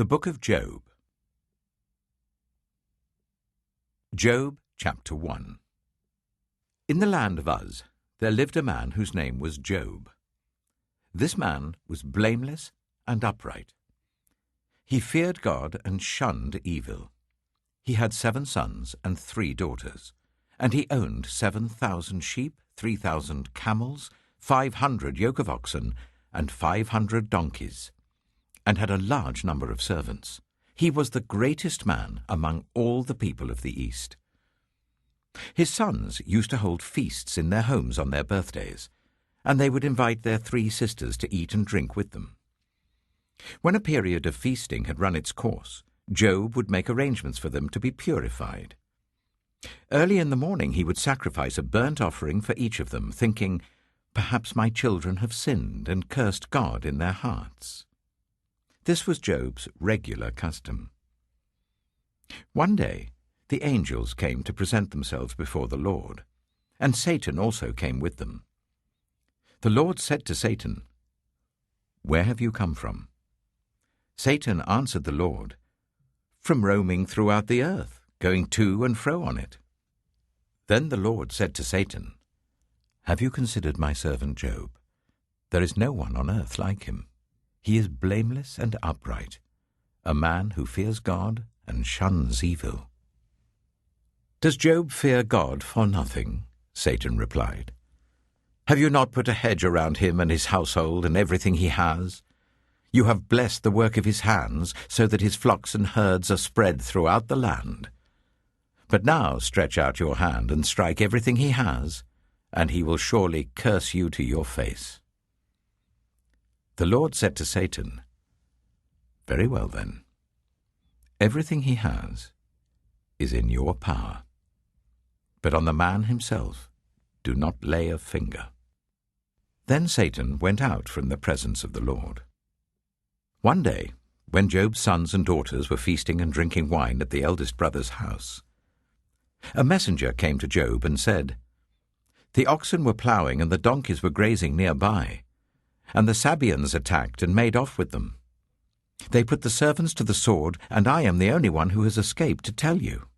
The Book of Job. Job Chapter 1. In the land of Uz there lived a man whose name was Job. This man was blameless and upright. He feared God and shunned evil. He had 7 sons and 3 daughters, and he owned 7,000 sheep, 3,000 camels, 500 yoke of oxen, and 500 donkeys, and had a large number of servants. He was the greatest man among all the people of the East. His sons used to hold feasts in their homes on their birthdays, and they would invite their 3 sisters to eat and drink with them. When a period of feasting had run its course, Job would make arrangements for them to be purified. Early in the morning he would sacrifice a burnt offering for each of them, thinking, "Perhaps my children have sinned and cursed God in their hearts." This was Job's regular custom. One day the angels came to present themselves before the Lord, and Satan also came with them. The Lord said to Satan, "Where have you come from?" Satan answered the Lord, "From roaming throughout the earth, going to and fro on it." Then the Lord said to Satan, "Have you considered my servant Job? There is no one on earth like him. He is blameless and upright, a man who fears God and shuns evil." "Does Job fear God for nothing?" Satan replied. "Have you not put a hedge around him and his household and everything he has? You have blessed the work of his hands, so that his flocks and herds are spread throughout the land. But now stretch out your hand and strike everything he has, and he will surely curse you to your face." The Lord said to Satan, "Very well then. Everything he has is in your power. But on the man himself do not lay a finger." Then Satan went out from the presence of the Lord. One day, when Job's sons and daughters were feasting and drinking wine at the eldest brother's house, a messenger came to Job and said, "The oxen were ploughing and the donkeys were grazing nearby, and the Sabeans attacked and made off with them. They put the servants to the sword, and I am the only one who has escaped to tell you."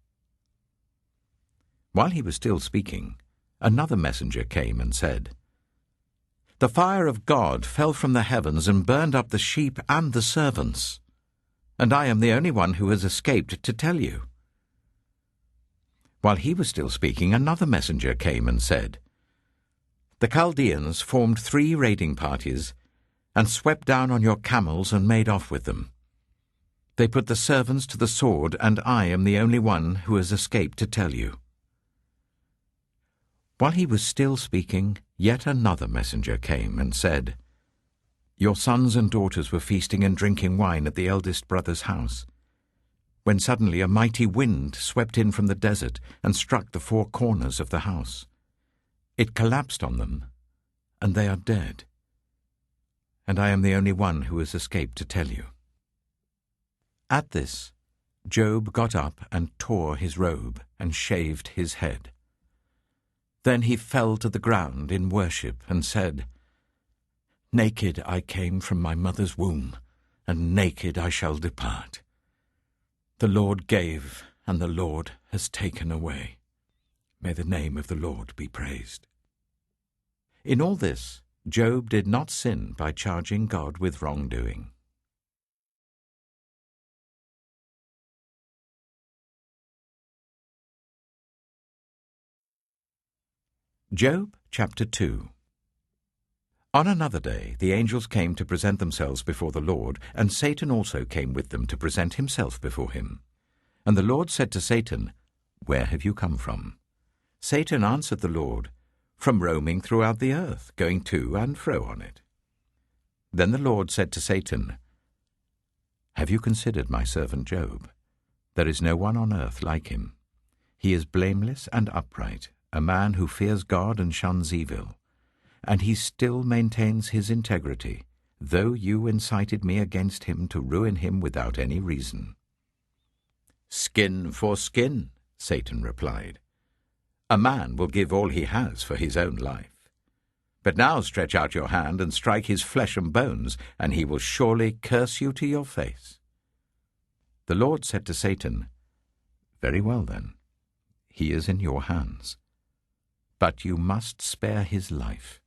While he was still speaking, another messenger came and said, "The fire of God fell from the heavens and burned up the sheep and the servants, and I am the only one who has escaped to tell you." While he was still speaking, another messenger came and said, "The Chaldeans formed 3 raiding parties and swept down on your camels and made off with them. They put the servants to the sword, and I am the only one who has escaped to tell you." While he was still speaking, yet another messenger came and said, "Your sons and daughters were feasting and drinking wine at the eldest brother's house, when suddenly a mighty wind swept in from the desert and struck the 4 corners of the house. It collapsed on them, and they are dead. And I am the only one who has escaped to tell you." At this, Job got up and tore his robe and shaved his head. Then he fell to the ground in worship and said, "Naked I came from my mother's womb, and naked I shall depart. The Lord gave, and the Lord has taken away. May the name of the Lord be praised." In all this, Job did not sin by charging God with wrongdoing. Job Chapter 2. On another day the angels came to present themselves before the Lord, and Satan also came with them to present himself before him. And the Lord said to Satan, "Where have you come from?" Satan answered the Lord, "From roaming throughout the earth, going to and fro on it." Then the Lord said to Satan, "Have you considered my servant Job? There is no one on earth like him. He is blameless and upright, a man who fears God and shuns evil. And he still maintains his integrity, though you incited me against him to ruin him without any reason." "Skin for skin," Satan replied. "A man will give all he has for his own life. But now stretch out your hand and strike his flesh and bones, and he will surely curse you to your face." The Lord said to Satan, "Very well then, he is in your hands, but you must spare his life."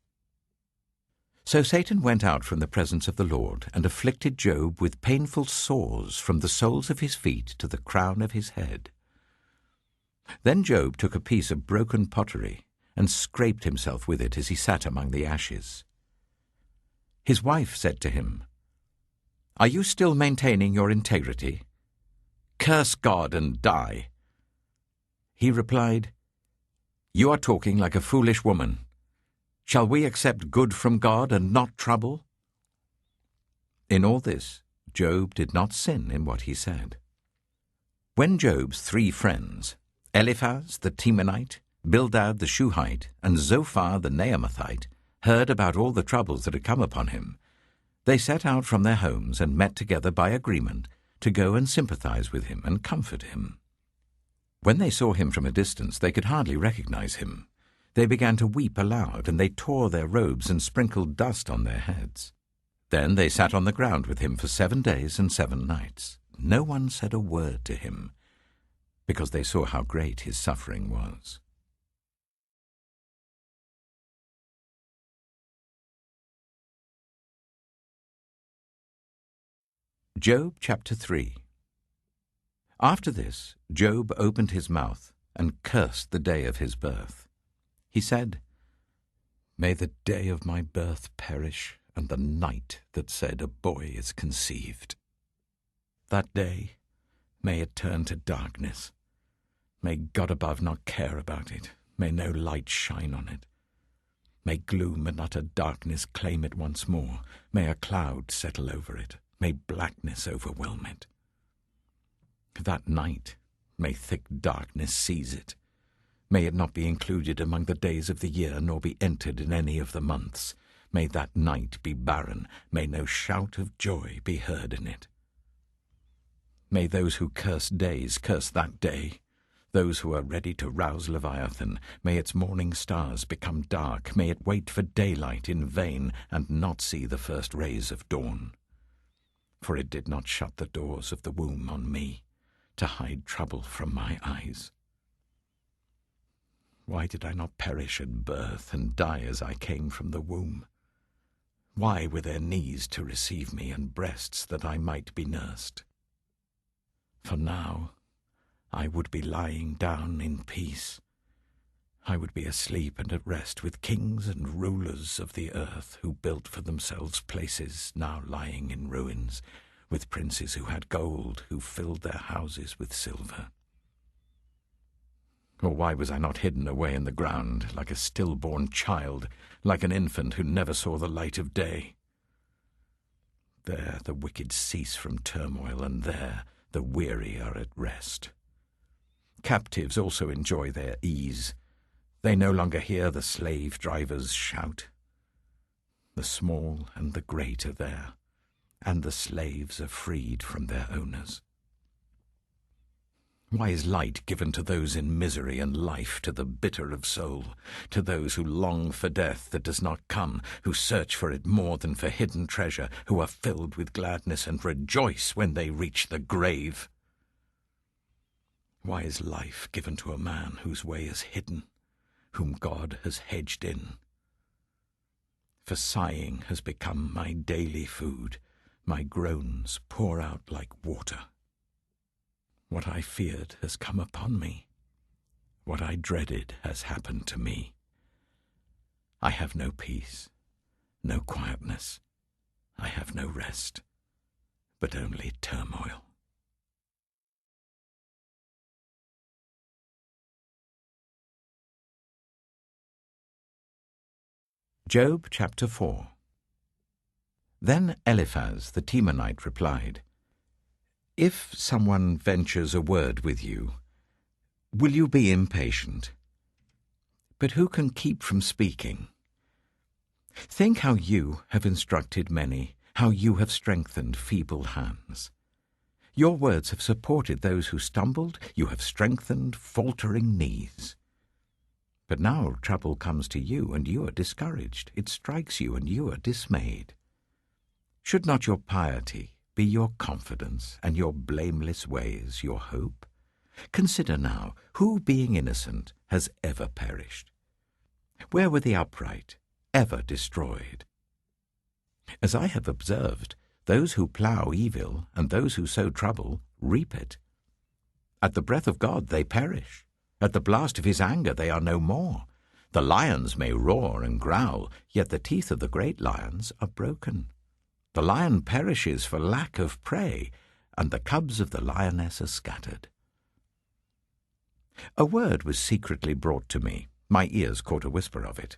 So Satan went out from the presence of the Lord and afflicted Job with painful sores from the soles of his feet to the crown of his head. Then Job took a piece of broken pottery and scraped himself with it as he sat among the ashes. His wife said to him, "Are you still maintaining your integrity? Curse God and die." He replied, "You are talking like a foolish woman. Shall we accept good from God and not trouble?" In all this, Job did not sin in what he said. When Job's 3 friends, Eliphaz the Temanite, Bildad the Shuhite, and Zophar the Naamathite, heard about all the troubles that had come upon him, they set out from their homes and met together by agreement to go and sympathize with him and comfort him. When they saw him from a distance, they could hardly recognize him. They began to weep aloud, and they tore their robes and sprinkled dust on their heads. Then they sat on the ground with him for 7 days and 7 nights. No one said a word to him, because they saw how great his suffering was. Job chapter 3. After this, Job opened his mouth and cursed the day of his birth. He said, "May the day of my birth perish, and the night that said a boy is conceived. That day, may it turn to darkness. May God above not care about it. May no light shine on it. May gloom and utter darkness claim it once more. May a cloud settle over it. May blackness overwhelm it. That night, may thick darkness seize it. May it not be included among the days of the year, nor be entered in any of the months. May that night be barren. May no shout of joy be heard in it. May those who curse days curse that day. Those who are ready to rouse Leviathan, may its morning stars become dark. May it wait for daylight in vain and not see the first rays of dawn. For it did not shut the doors of the womb on me, to hide trouble from my eyes. Why did I not perish at birth and die as I came from the womb? Why were there knees to receive me and breasts that I might be nursed? For now I would be lying down in peace. I would be asleep and at rest with kings and rulers of the earth who built for themselves places now lying in ruins, with princes who had gold, who filled their houses with silver. Or why was I not hidden away in the ground, like a stillborn child, like an infant who never saw the light of day? There the wicked cease from turmoil, and there the weary are at rest. Captives also enjoy their ease. They no longer hear the slave drivers shout. The small and the great are there, and the slaves are freed from their owners. Why is light given to those in misery, and life to the bitter of soul, to those who long for death that does not come, who search for it more than for hidden treasure, who are filled with gladness and rejoice when they reach the grave? Why is life given to a man whose way is hidden, whom God has hedged in? For sighing has become my daily food, my groans pour out like water. What I feared has come upon me. What I dreaded has happened to me. I have no peace, no quietness. I have no rest, but only turmoil. Job chapter 4. Then Eliphaz the Temanite replied, "If someone ventures a word with you, will you be impatient? But who can keep from speaking? Think how you have instructed many, how you have strengthened feeble hands. Your words have supported those who stumbled, you have strengthened faltering knees. But now trouble comes to you, and you are discouraged. It strikes you, and you are dismayed. Should not your piety be your confidence, and your blameless ways your hope? Consider now, who being innocent has ever perished? Where were the upright ever destroyed? As I have observed, those who plough evil and those who sow trouble reap it. At the breath of God they perish. At the blast of his anger they are no more. The lions may roar and growl, yet the teeth of the great lions are broken. The lion perishes for lack of prey, and the cubs of the lioness are scattered. A word was secretly brought to me. My ears caught a whisper of it.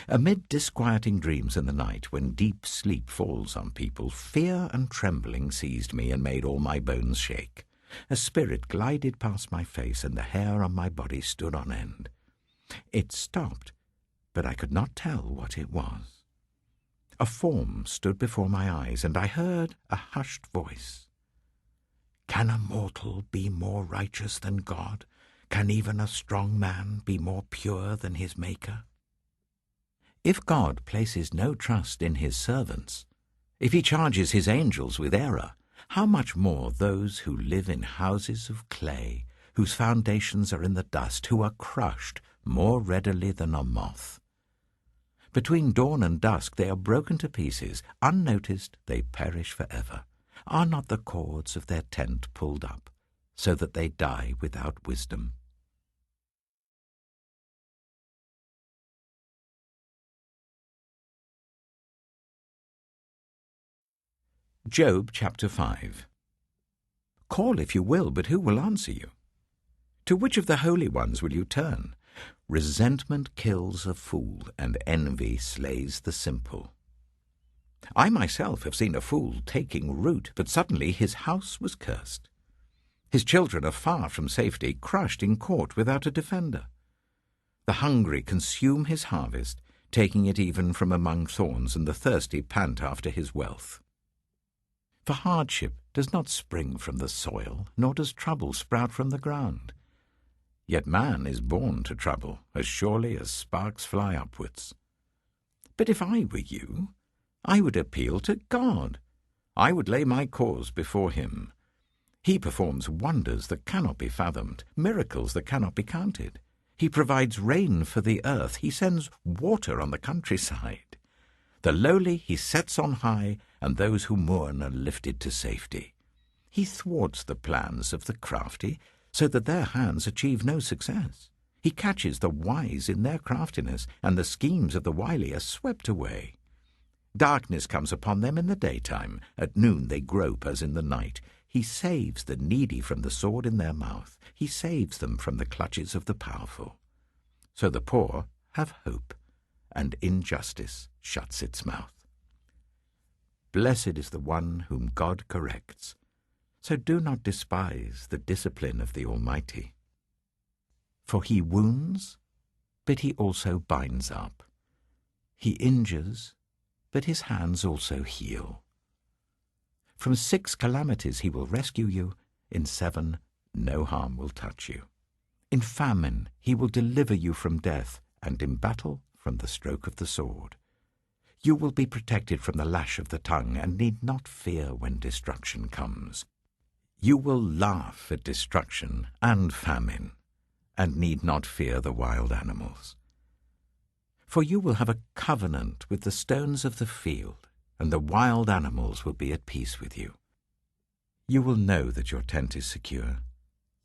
Amid disquieting dreams in the night, when deep sleep falls on people, fear and trembling seized me and made all my bones shake. A spirit glided past my face, and the hair on my body stood on end. It stopped, but I could not tell what it was. A form stood before my eyes, and I heard a hushed voice. "Can a mortal be more righteous than God? Can even a strong man be more pure than his Maker?" If God places no trust in his servants, if he charges his angels with error, how much more those who live in houses of clay, whose foundations are in the dust, who are crushed more readily than a moth. Between dawn and dusk they are broken to pieces. Unnoticed they perish forever. Are not the cords of their tent pulled up, so that they die without wisdom? Job chapter 5. Call if you will, but who will answer you? To which of the holy ones will you turn? Resentment kills a fool, and envy slays the simple. I myself have seen a fool taking root, but suddenly his house was cursed. His children are far from safety, crushed in court without a defender. The hungry consume his harvest, taking it even from among thorns, and the thirsty pant after his wealth. For hardship does not spring from the soil, nor does trouble sprout from the ground. Yet man is born to trouble, as surely as sparks fly upwards. But if I were you, I would appeal to God. I would lay my cause before him. He performs wonders that cannot be fathomed, miracles that cannot be counted. He provides rain for the earth. He sends water on the countryside. The lowly he sets on high, and those who mourn are lifted to safety. He thwarts the plans of the crafty, so that their hands achieve no success. He catches the wise in their craftiness, and the schemes of the wily are swept away. Darkness comes upon them in the daytime. At noon they grope as in the night. He saves the needy from the sword in their mouth. He saves them from the clutches of the powerful. So the poor have hope, and injustice shuts its mouth. Blessed is the one whom God corrects. So do not despise the discipline of the Almighty. For he wounds, but he also binds up. He injures, but his hands also heal. From 6 calamities he will rescue you. In 7 no harm will touch you. In famine he will deliver you from death, and in battle from the stroke of the sword. You will be protected from the lash of the tongue, and need not fear when destruction comes. You will laugh at destruction and famine, and need not fear the wild animals. For you will have a covenant with the stones of the field, and the wild animals will be at peace with you. You will know that your tent is secure.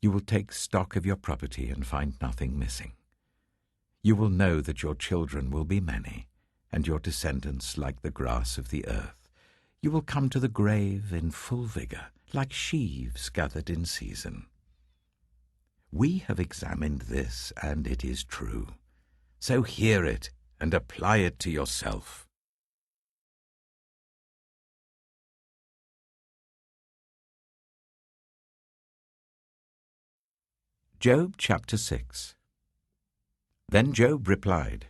You will take stock of your property and find nothing missing. You will know that your children will be many, and your descendants like the grass of the earth. You will come to the grave in full vigor, like sheaves gathered in season. We have examined this, and it is true. So hear it and apply it to yourself. Job chapter 6. Then Job replied,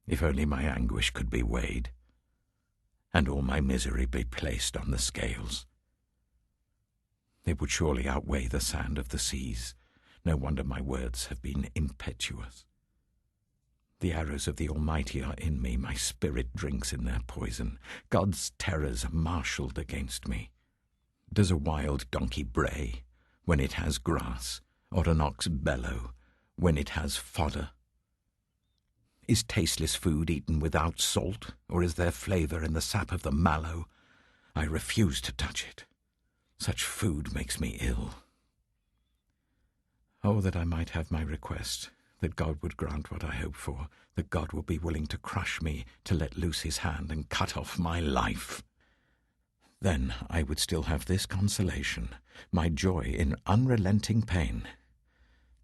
"If only my anguish could be weighed, and all my misery be placed on the scales. It would surely outweigh the sand of the seas. No wonder my words have been impetuous. The arrows of the Almighty are in me, my spirit drinks in their poison. God's terrors are marshalled against me. Does a wild donkey bray when it has grass, or an ox bellow when it has fodder? Is tasteless food eaten without salt, or is there flavour in the sap of the mallow? I refuse to touch it. Such food makes me ill. Oh, that I might have my request, that God would grant what I hope for, that God would be willing to crush me, to let loose his hand and cut off my life. Then I would still have this consolation, my joy in unrelenting pain,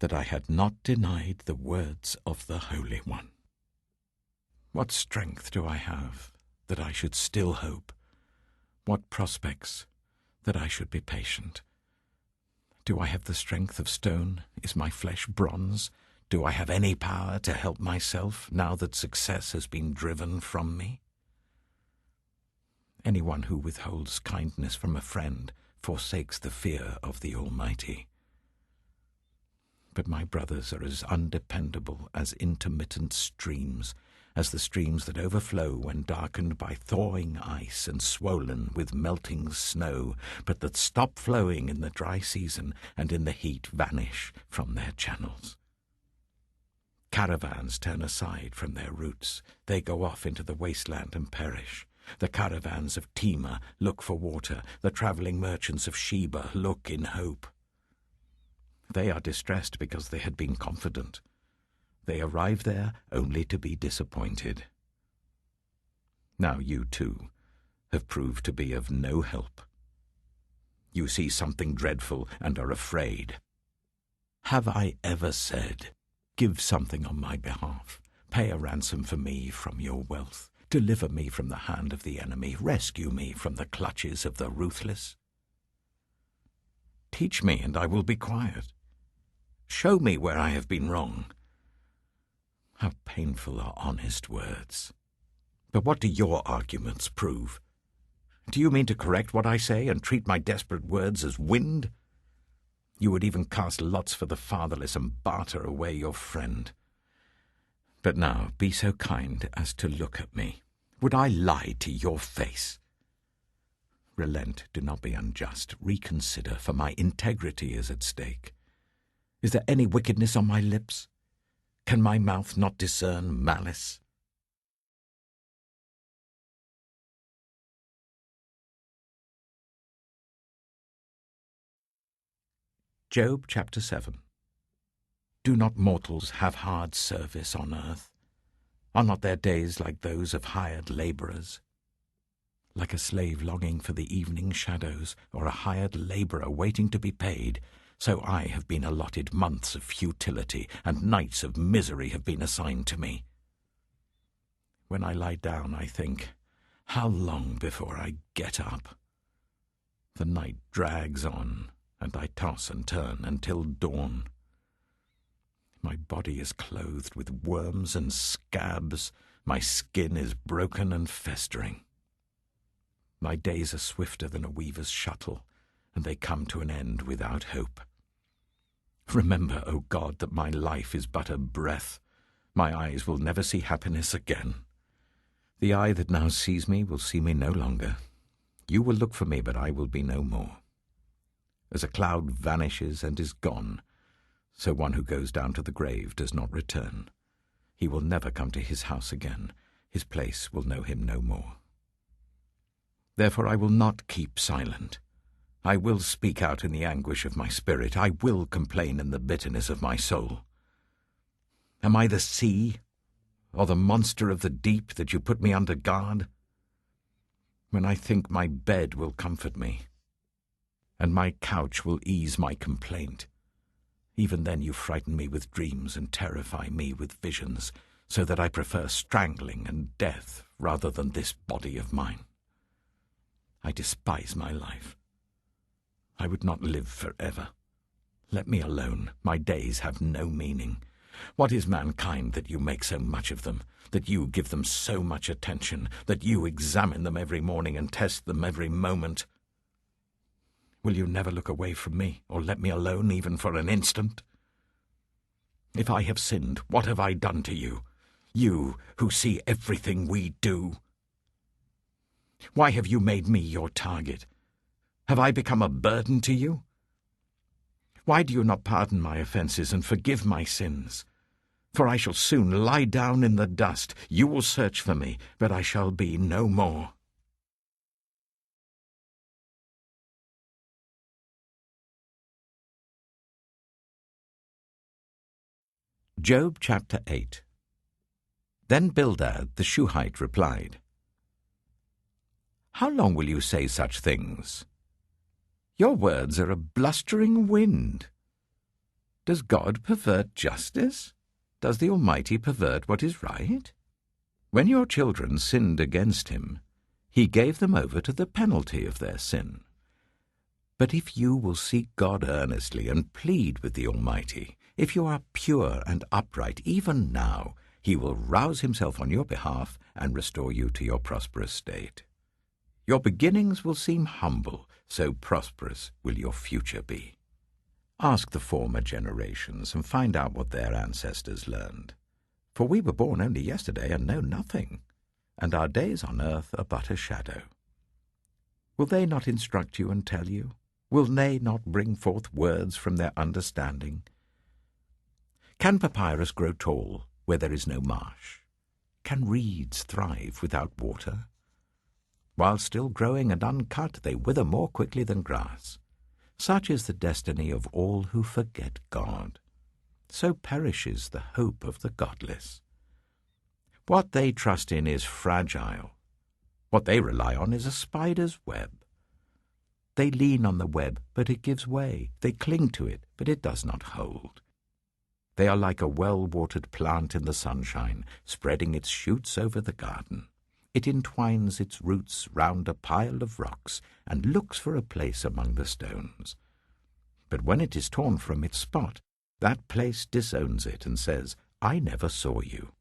that I had not denied the words of the Holy One. What strength do I have that I should still hope? What prospects that I should be patient? Do I have the strength of stone? Is my flesh bronze? Do I have any power to help myself now that success has been driven from me? Anyone who withholds kindness from a friend forsakes the fear of the Almighty. But my brothers are as undependable as intermittent streams, as the streams that overflow when darkened by thawing ice and swollen with melting snow, but that stop flowing in the dry season and in the heat vanish from their channels. Caravans turn aside from their routes. They go off into the wasteland and perish. The caravans of Tema look for water. The travelling merchants of Sheba look in hope. They are distressed because they had been confident. They arrive there only to be disappointed. Now you, too, have proved to be of no help. You see something dreadful and are afraid. Have I ever said, "Give something on my behalf, pay a ransom for me from your wealth, deliver me from the hand of the enemy, rescue me from the clutches of the ruthless"? Teach me, and I will be quiet. Show me where I have been wrong. How painful are honest words. But what do your arguments prove? Do you mean to correct what I say and treat my desperate words as wind? You would even cast lots for the fatherless and barter away your friend. But now be so kind as to look at me. Would I lie to your face? Relent, do not be unjust. Reconsider, for my integrity is at stake. Is there any wickedness on my lips? Can my mouth not discern malice? Job chapter 7. Do not mortals have hard service on earth? Are not their days like those of hired labourers? Like a slave longing for the evening shadows, or a hired labourer waiting to be paid, so I have been allotted months of futility, and nights of misery have been assigned to me. When I lie down, I think, how long before I get up? The night drags on, and I toss and turn until dawn. My body is clothed with worms and scabs. My skin is broken and festering. My days are swifter than a weaver's shuttle, and they come to an end without hope. Remember, O God, that my life is but a breath. My eyes will never see happiness again. The eye that now sees me will see me no longer. You will look for me, but I will be no more. As a cloud vanishes and is gone, so one who goes down to the grave does not return. He will never come to his house again. His place will know him no more. Therefore I will not keep silent. I will speak out in the anguish of my spirit. I will complain in the bitterness of my soul. Am I the sea, or the monster of the deep, that you put me under guard? When I think my bed will comfort me, and my couch will ease my complaint, even then you frighten me with dreams and terrify me with visions, so that I prefer strangling and death rather than this body of mine. I despise my life. I would not live forever. Let me alone. My days have no meaning. What is mankind that you make so much of them, that you give them so much attention, that you examine them every morning and test them every moment? Will you never look away from me, or let me alone even for an instant? If I have sinned, what have I done to you? You who see everything we do. Why have you made me your target? Have I become a burden to you? Why do you not pardon my offences and forgive my sins? For I shall soon lie down in the dust. You will search for me, but I shall be no more. Job chapter 8. Then Bildad the Shuhite replied, How long will you say such things? Your words are a blustering wind. Does God pervert justice? Does the Almighty pervert what is right? When your children sinned against him, he gave them over to the penalty of their sin. But if you will seek God earnestly and plead with the Almighty, if you are pure and upright even now, he will rouse himself on your behalf and restore you to your prosperous state. Your beginnings will seem humble, so prosperous will your future be. Ask the former generations and find out what their ancestors learned. For we were born only yesterday and know nothing, and our days on earth are but a shadow. Will they not instruct you and tell you? Will they not bring forth words from their understanding? Can papyrus grow tall where there is no marsh? Can reeds thrive without water? While still growing and uncut, they wither more quickly than grass. Such is the destiny of all who forget God. So perishes the hope of the godless. What they trust in is fragile. What they rely on is a spider's web. They lean on the web, but it gives way. They cling to it, but it does not hold. They are like a well-watered plant in the sunshine, spreading its shoots over the garden. It entwines its roots round a pile of rocks and looks for a place among the stones. But when it is torn from its spot, that place disowns it and says, I never saw you.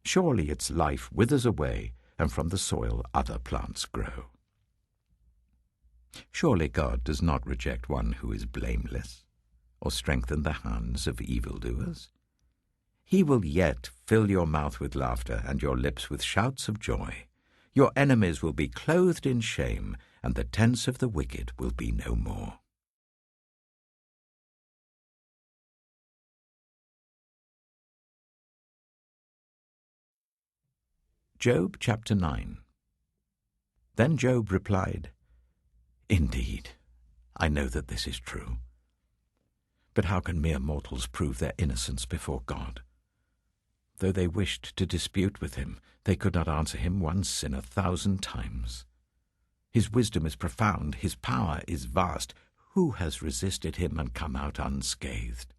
Surely its life withers away, and from the soil other plants grow. Surely God does not reject one who is blameless, or strengthen the hands of evildoers. He will yet fill your mouth with laughter and your lips with shouts of joy. Your enemies will be clothed in shame, and the tents of the wicked will be no more. Job chapter 9. Then Job replied, Indeed, I know that this is true. But how can mere mortals prove their innocence before God? Though they wished to dispute with him, they could not answer him once in 1,000 times. His wisdom is profound, his power is vast. Who has resisted him and come out unscathed?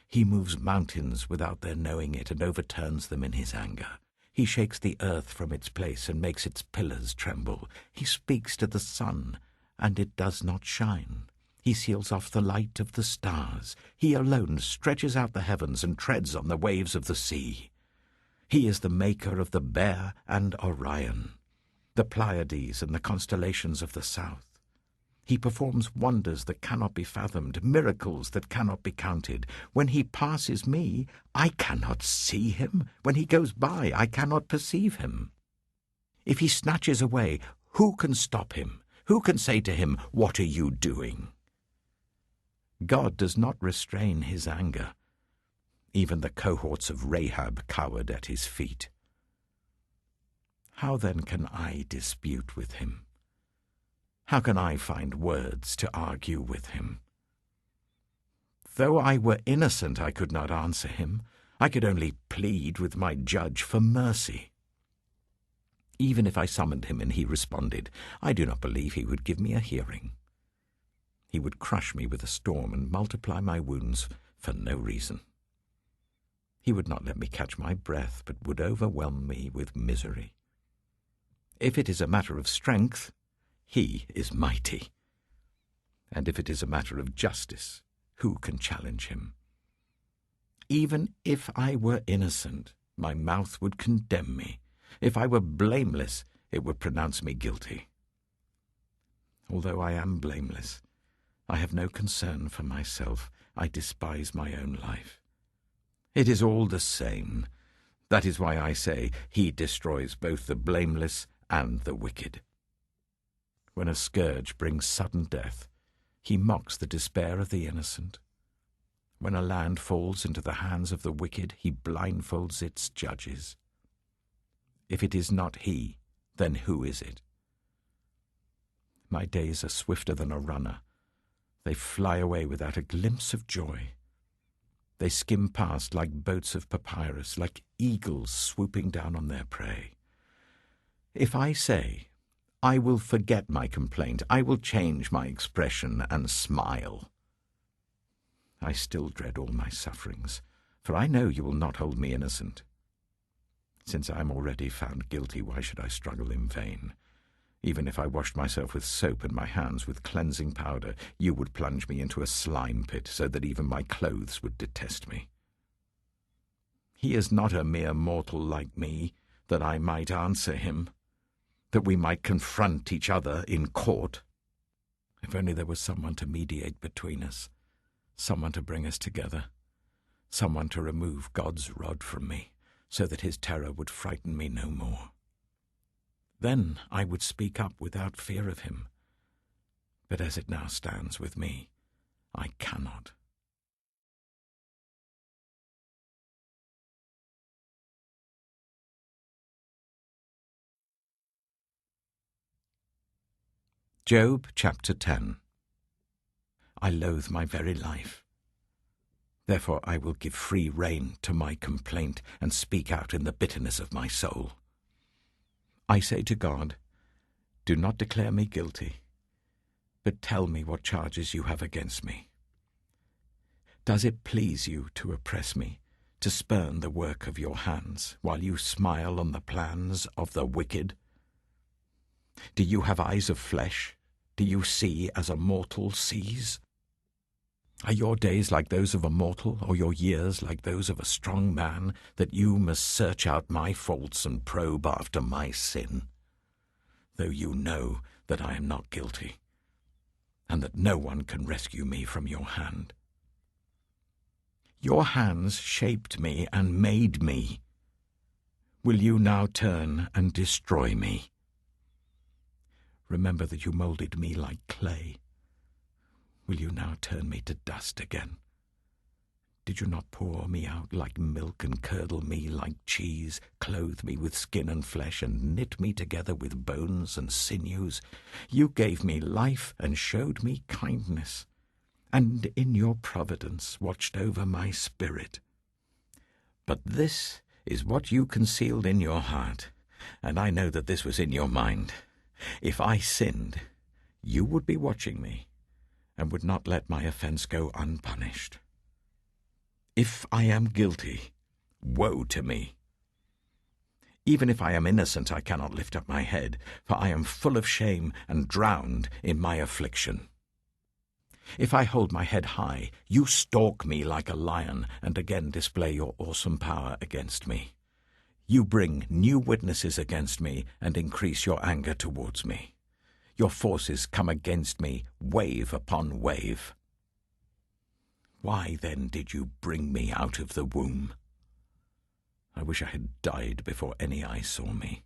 He moves mountains without their knowing it and overturns them in his anger. He shakes the earth from its place and makes its pillars tremble. He speaks to the sun, and it does not shine. He seals off the light of the stars. He alone stretches out the heavens and treads on the waves of the sea. He is the maker of the Bear and Orion, the Pleiades and the constellations of the south. He performs wonders that cannot be fathomed, miracles that cannot be counted. When he passes me, I cannot see him. When he goes by, I cannot perceive him. If he snatches away, who can stop him? Who can say to him, What are you doing? God does not restrain his anger. Even the cohorts of Rahab cowered at his feet. How then can I dispute with him? How can I find words to argue with him? Though I were innocent, I could not answer him. I could only plead with my judge for mercy. Even if I summoned him and he responded, I do not believe he would give me a hearing. He would crush me with a storm and multiply my wounds for no reason. He would not let me catch my breath, but would overwhelm me with misery. If it is a matter of strength, he is mighty. And if it is a matter of justice, who can challenge him? Even if I were innocent, my mouth would condemn me. If I were blameless, it would pronounce me guilty. Although I am blameless, I have no concern for myself. I despise my own life. It is all the same. That is why I say he destroys both the blameless and the wicked. When a scourge brings sudden death, he mocks the despair of the innocent. When a land falls into the hands of the wicked, he blindfolds its judges. If it is not he, then who is it? My days are swifter than a runner. They fly away without a glimpse of joy. They skim past like boats of papyrus, like eagles swooping down on their prey. If I say, I will forget my complaint, I will change my expression and smile, I still dread all my sufferings, for I know you will not hold me innocent. Since I am already found guilty, why should I struggle in vain? Even if I washed myself with soap and my hands with cleansing powder, you would plunge me into a slime pit so that even my clothes would detest me. He is not a mere mortal like me, that I might answer him, that we might confront each other in court. If only there was someone to mediate between us, someone to bring us together, someone to remove God's rod from me, so that his terror would frighten me no more. Then I would speak up without fear of him. But as it now stands with me, I cannot. Job chapter 10. I loathe my very life. Therefore I will give free rein to my complaint and speak out in the bitterness of my soul. I say to God, do not declare me guilty, but tell me what charges you have against me. Does it please you to oppress me, to spurn the work of your hands, while you smile on the plans of the wicked? Do you have eyes of flesh? Do you see as a mortal sees? Are your days like those of a mortal, or your years like those of a strong man, that you must search out my faults and probe after my sin? Though you know that I am not guilty, and that no one can rescue me from your hand. Your hands shaped me and made me. Will you now turn and destroy me? Remember that you molded me like clay. Will you now turn me to dust again? Did you not pour me out like milk and curdle me like cheese, clothe me with skin and flesh, and knit me together with bones and sinews? You gave me life and showed me kindness, and in your providence watched over my spirit. But this is what you concealed in your heart, and I know that this was in your mind. If I sinned, you would be watching me, and would not let my offense go unpunished. If I am guilty, woe to me. Even if I am innocent, I cannot lift up my head, for I am full of shame and drowned in my affliction. If I hold my head high, you stalk me like a lion, and again display your awesome power against me. You bring new witnesses against me, and increase your anger towards me. Your forces come against me, wave upon wave. Why then did you bring me out of the womb? I wish I had died before any eye saw me.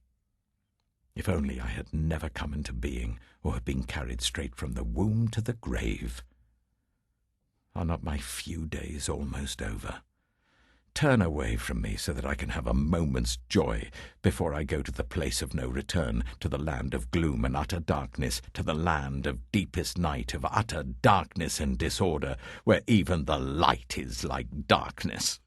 If only I had never come into being, or had been carried straight from the womb to the grave. Are not my few days almost over? Turn away from me so that I can have a moment's joy before I go to the place of no return, to the land of gloom and utter darkness, to the land of deepest night, of utter darkness and disorder, where even the light is like darkness.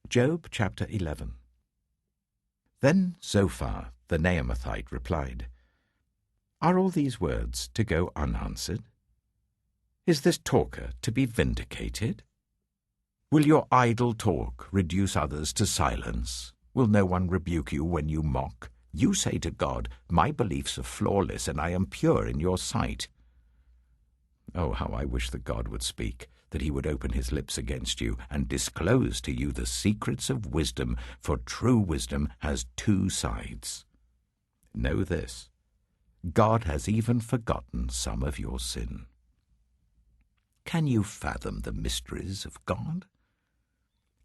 Job chapter 11. Then Zophar the Naamathite replied, Are all these words to go unanswered? Is this talker to be vindicated? Will your idle talk reduce others to silence? Will no one rebuke you when you mock? You say to God, My beliefs are flawless, and I am pure in your sight. Oh, how I wish that God would speak, that he would open his lips against you, and disclose to you the secrets of wisdom, for true wisdom has two sides. Know this, God has even forgotten some of your sin. Can you fathom the mysteries of God?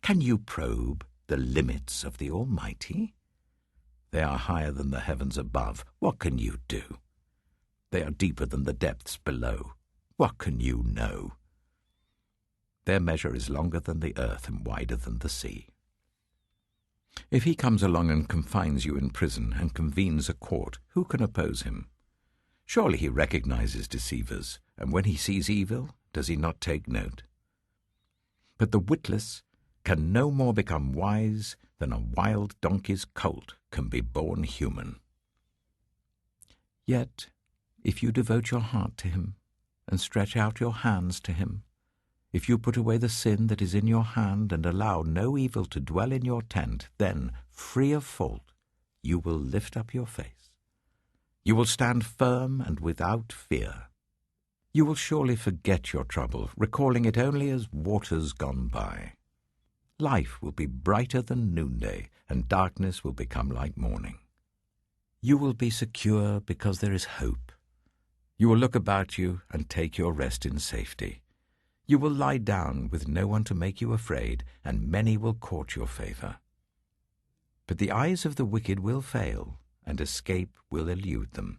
Can you probe the limits of the Almighty? They are higher than the heavens above. What can you do? They are deeper than the depths below. What can you know? Their measure is longer than the earth and wider than the sea. If he comes along and confines you in prison and convenes a court, who can oppose him? Surely he recognizes deceivers, and when he sees evil, does he not take note? But the witless can no more become wise than a wild donkey's colt can be born human. Yet, if you devote your heart to him, and stretch out your hands to him, if you put away the sin that is in your hand and allow no evil to dwell in your tent, then, free of fault, you will lift up your face. You will stand firm and without fear. You will surely forget your trouble, recalling it only as waters gone by. Life will be brighter than noonday, and darkness will become like morning. You will be secure because there is hope. You will look about you and take your rest in safety. You will lie down with no one to make you afraid, and many will court your favor. But the eyes of the wicked will fail, and escape will elude them.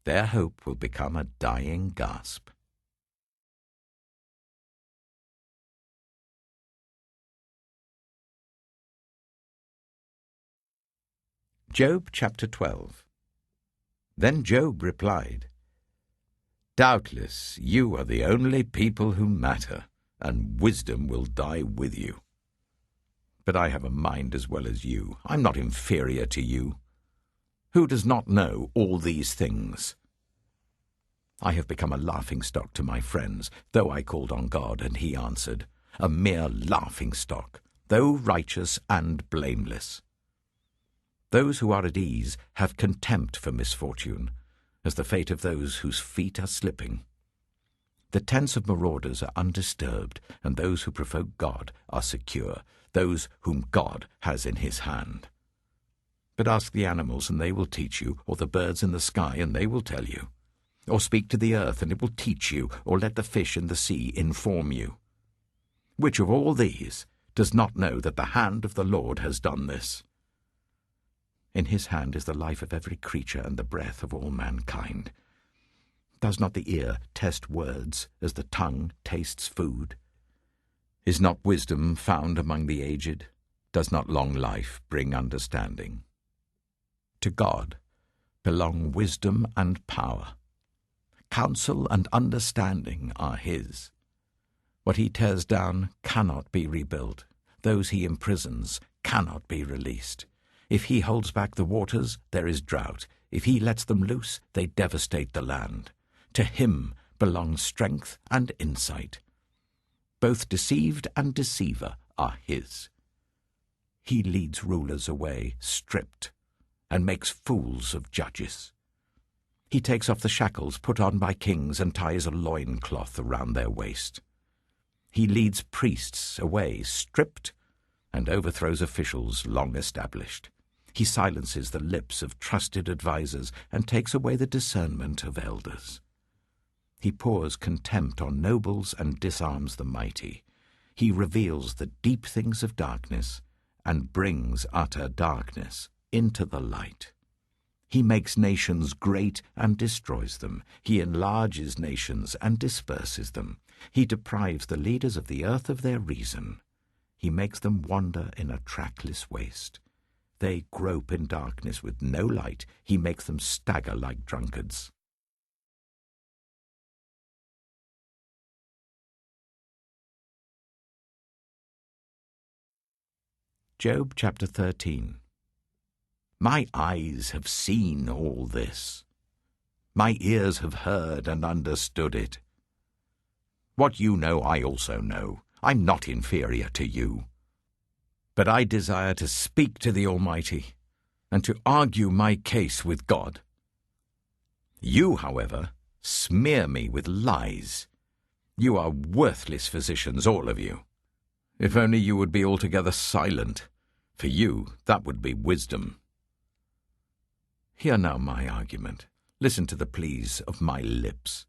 Their hope will become a dying gasp. Job chapter 12. Then Job replied, "Doubtless you are the only people who matter, and wisdom will die with you. But I have a mind as well as you. I'm not inferior to you. Who does not know all these things? I have become a laughingstock to my friends, though I called on God, and he answered, a mere laughingstock, though righteous and blameless. Those who are at ease have contempt for misfortune, as the fate of those whose feet are slipping. The tents of marauders are undisturbed, and those who provoke God are secure, those whom God has in his hand. But ask the animals, and they will teach you, or the birds in the sky, and they will tell you. Or speak to the earth, and it will teach you, or let the fish in the sea inform you. Which of all these does not know that the hand of the Lord has done this? In his hand is the life of every creature and the breath of all mankind. Does not the ear test words as the tongue tastes food? Is not wisdom found among the aged? Does not long life bring understanding? To God belong wisdom and power. Counsel and understanding are his. What he tears down cannot be rebuilt. Those he imprisons cannot be released. If he holds back the waters, there is drought. If he lets them loose, they devastate the land. To him belongs strength and insight. Both deceived and deceiver are his. He leads rulers away, stripped, and makes fools of judges. He takes off the shackles put on by kings and ties a loincloth around their waist. He leads priests away, stripped, and overthrows officials long established. He silences the lips of trusted advisers and takes away the discernment of elders. He pours contempt on nobles and disarms the mighty. He reveals the deep things of darkness and brings utter darkness into the light. He makes nations great and destroys them. He enlarges nations and disperses them. He deprives the leaders of the earth of their reason. He makes them wander in a trackless waste. They grope in darkness with no light. He makes them stagger like drunkards. Job chapter 13. My eyes have seen all this. My ears have heard and understood it. What you know, I also know. I'm not inferior to you. But I desire to speak to the Almighty and to argue my case with God. You, however, smear me with lies. You are worthless physicians, all of you. If only you would be altogether silent. For you, that would be wisdom. Hear now my argument. Listen to the pleas of my lips.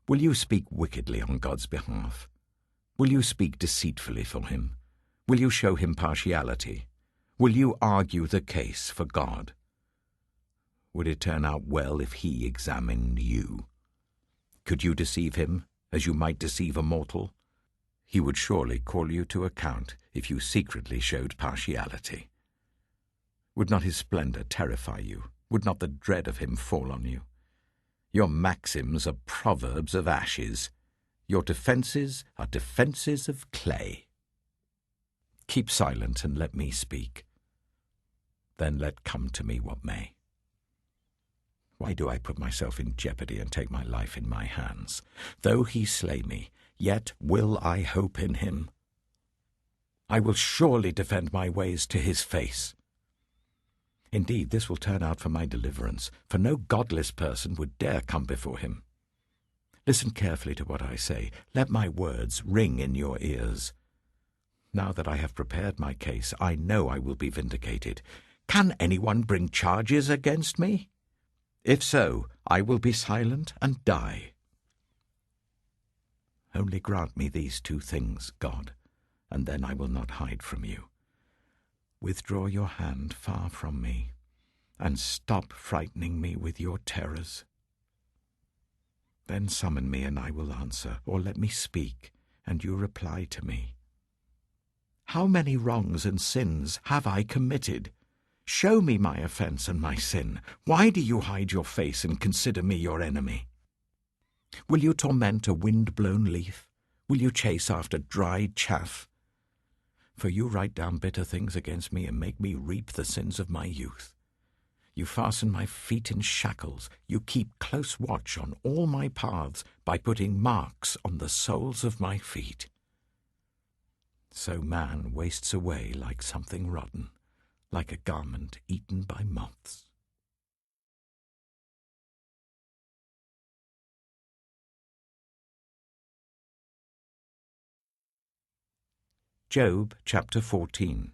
Will you speak wickedly on God's behalf? Will you speak deceitfully for him? Will you show him partiality? Will you argue the case for God? Would it turn out well if he examined you? Could you deceive him as you might deceive a mortal? He would surely call you to account if you secretly showed partiality. Would not his splendor terrify you? Would not the dread of him fall on you? Your maxims are proverbs of ashes. Your defenses are defenses of clay. Keep silent and let me speak. Then let come to me what may. Why do I put myself in jeopardy and take my life in my hands? Though he slay me, yet will I hope in him. I will surely defend my ways to his face. Indeed, this will turn out for my deliverance, for no godless person would dare come before him. Listen carefully to what I say. Let my words ring in your ears. Now that I have prepared my case, I know I will be vindicated. Can anyone bring charges against me? If so, I will be silent and die. Only grant me these two things, God, and then I will not hide from you. Withdraw your hand far from me, and stop frightening me with your terrors. Then summon me, and I will answer, or let me speak, and you reply to me. How many wrongs and sins have I committed? Show me my offense and my sin. Why do you hide your face and consider me your enemy? Will you torment a wind-blown leaf? Will you chase after dried chaff? For you write down bitter things against me and make me reap the sins of my youth. You fasten my feet in shackles. You keep close watch on all my paths by putting marks on the soles of my feet. So man wastes away like something rotten, like a garment eaten by moths. Job chapter 14.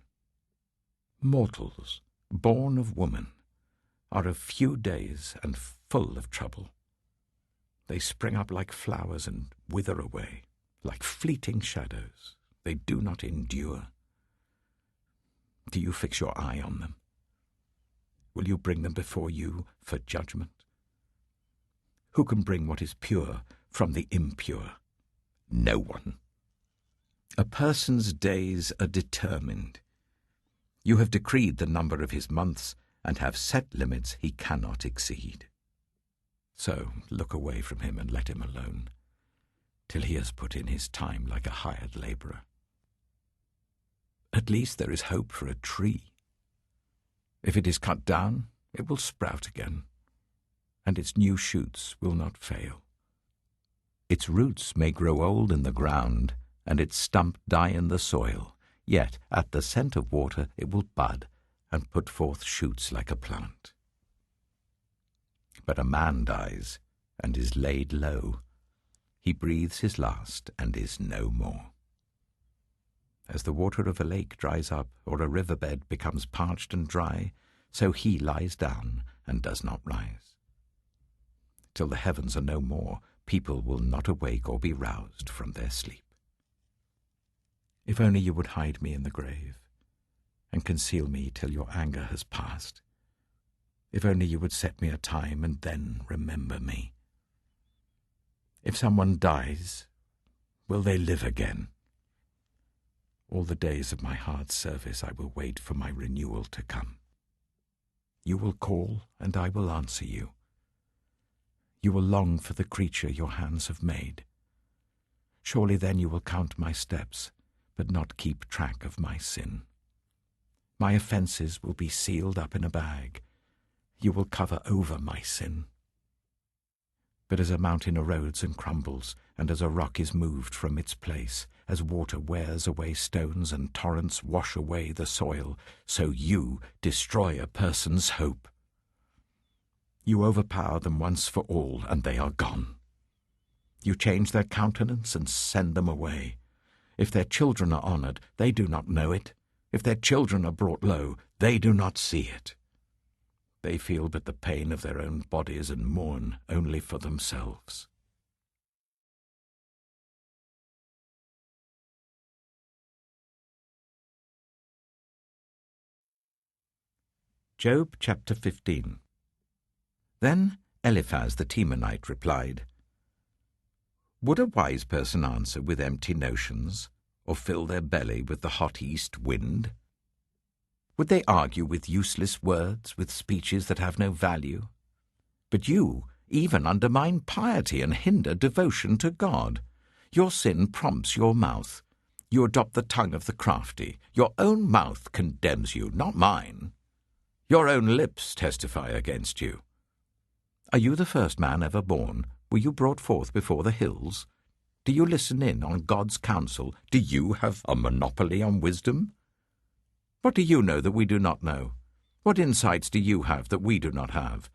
Mortals, born of woman, are of few days and full of trouble. They spring up like flowers and wither away, like fleeting shadows. They do not endure. Do you fix your eye on them? Will you bring them before you for judgment? Who can bring what is pure from the impure? No one. A person's days are determined. You have decreed the number of his months and have set limits he cannot exceed. So look away from him and let him alone, till he has put in his time like a hired laborer. At least there is hope for a tree. If it is cut down, it will sprout again, and its new shoots will not fail. Its roots may grow old in the ground, and its stump die in the soil, yet at the scent of water it will bud and put forth shoots like a plant. But a man dies and is laid low. He breathes his last and is no more. As the water of a lake dries up, or a riverbed becomes parched and dry, so he lies down and does not rise. Till the heavens are no more, people will not awake or be roused from their sleep. If only you would hide me in the grave, and conceal me till your anger has passed. If only you would set me a time and then remember me. If someone dies, will they live again? All the days of my hard service I will wait for my renewal to come. You will call, and I will answer you. You will long for the creature your hands have made. Surely then you will count my steps, but not keep track of my sin. My offenses will be sealed up in a bag. You will cover over my sin. But as a mountain erodes and crumbles, and as a rock is moved from its place, as water wears away stones and torrents wash away the soil, so you destroy a person's hope. You overpower them once for all, and they are gone. You change their countenance and send them away. If their children are honored, they do not know it. If their children are brought low, they do not see it. They feel but the pain of their own bodies and mourn only for themselves. Job chapter 15. Then Eliphaz the Temanite replied, Would a wise person answer with empty notions, or fill their belly with the hot east wind? Would they argue with useless words, with speeches that have no value? But you even undermine piety and hinder devotion to God. Your sin prompts your mouth. You adopt the tongue of the crafty. Your own mouth condemns you, not mine. Your own lips testify against you. Are you the first man ever born? Were you brought forth before the hills? Do you listen in on God's counsel? Do you have a monopoly on wisdom? What do you know that we do not know? What insights do you have that we do not have?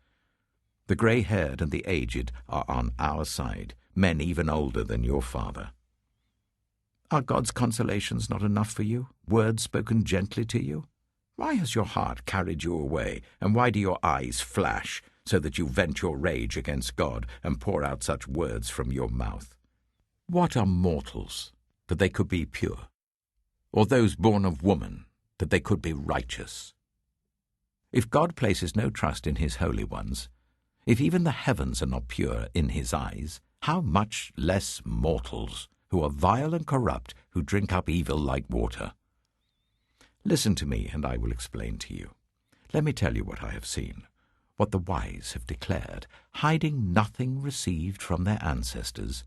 The grey-haired and the aged are on our side, men even older than your father. Are God's consolations not enough for you, words spoken gently to you? Why has your heart carried you away, and why do your eyes flash, so that you vent your rage against God and pour out such words from your mouth? What are mortals, that they could be pure? Or those born of woman, that they could be righteous? If God places no trust in his holy ones, if even the heavens are not pure in his eyes, how much less mortals, who are vile and corrupt, who drink up evil like water? Listen to me, and I will explain to you. Let me tell you what I have seen, what the wise have declared, hiding nothing received from their ancestors,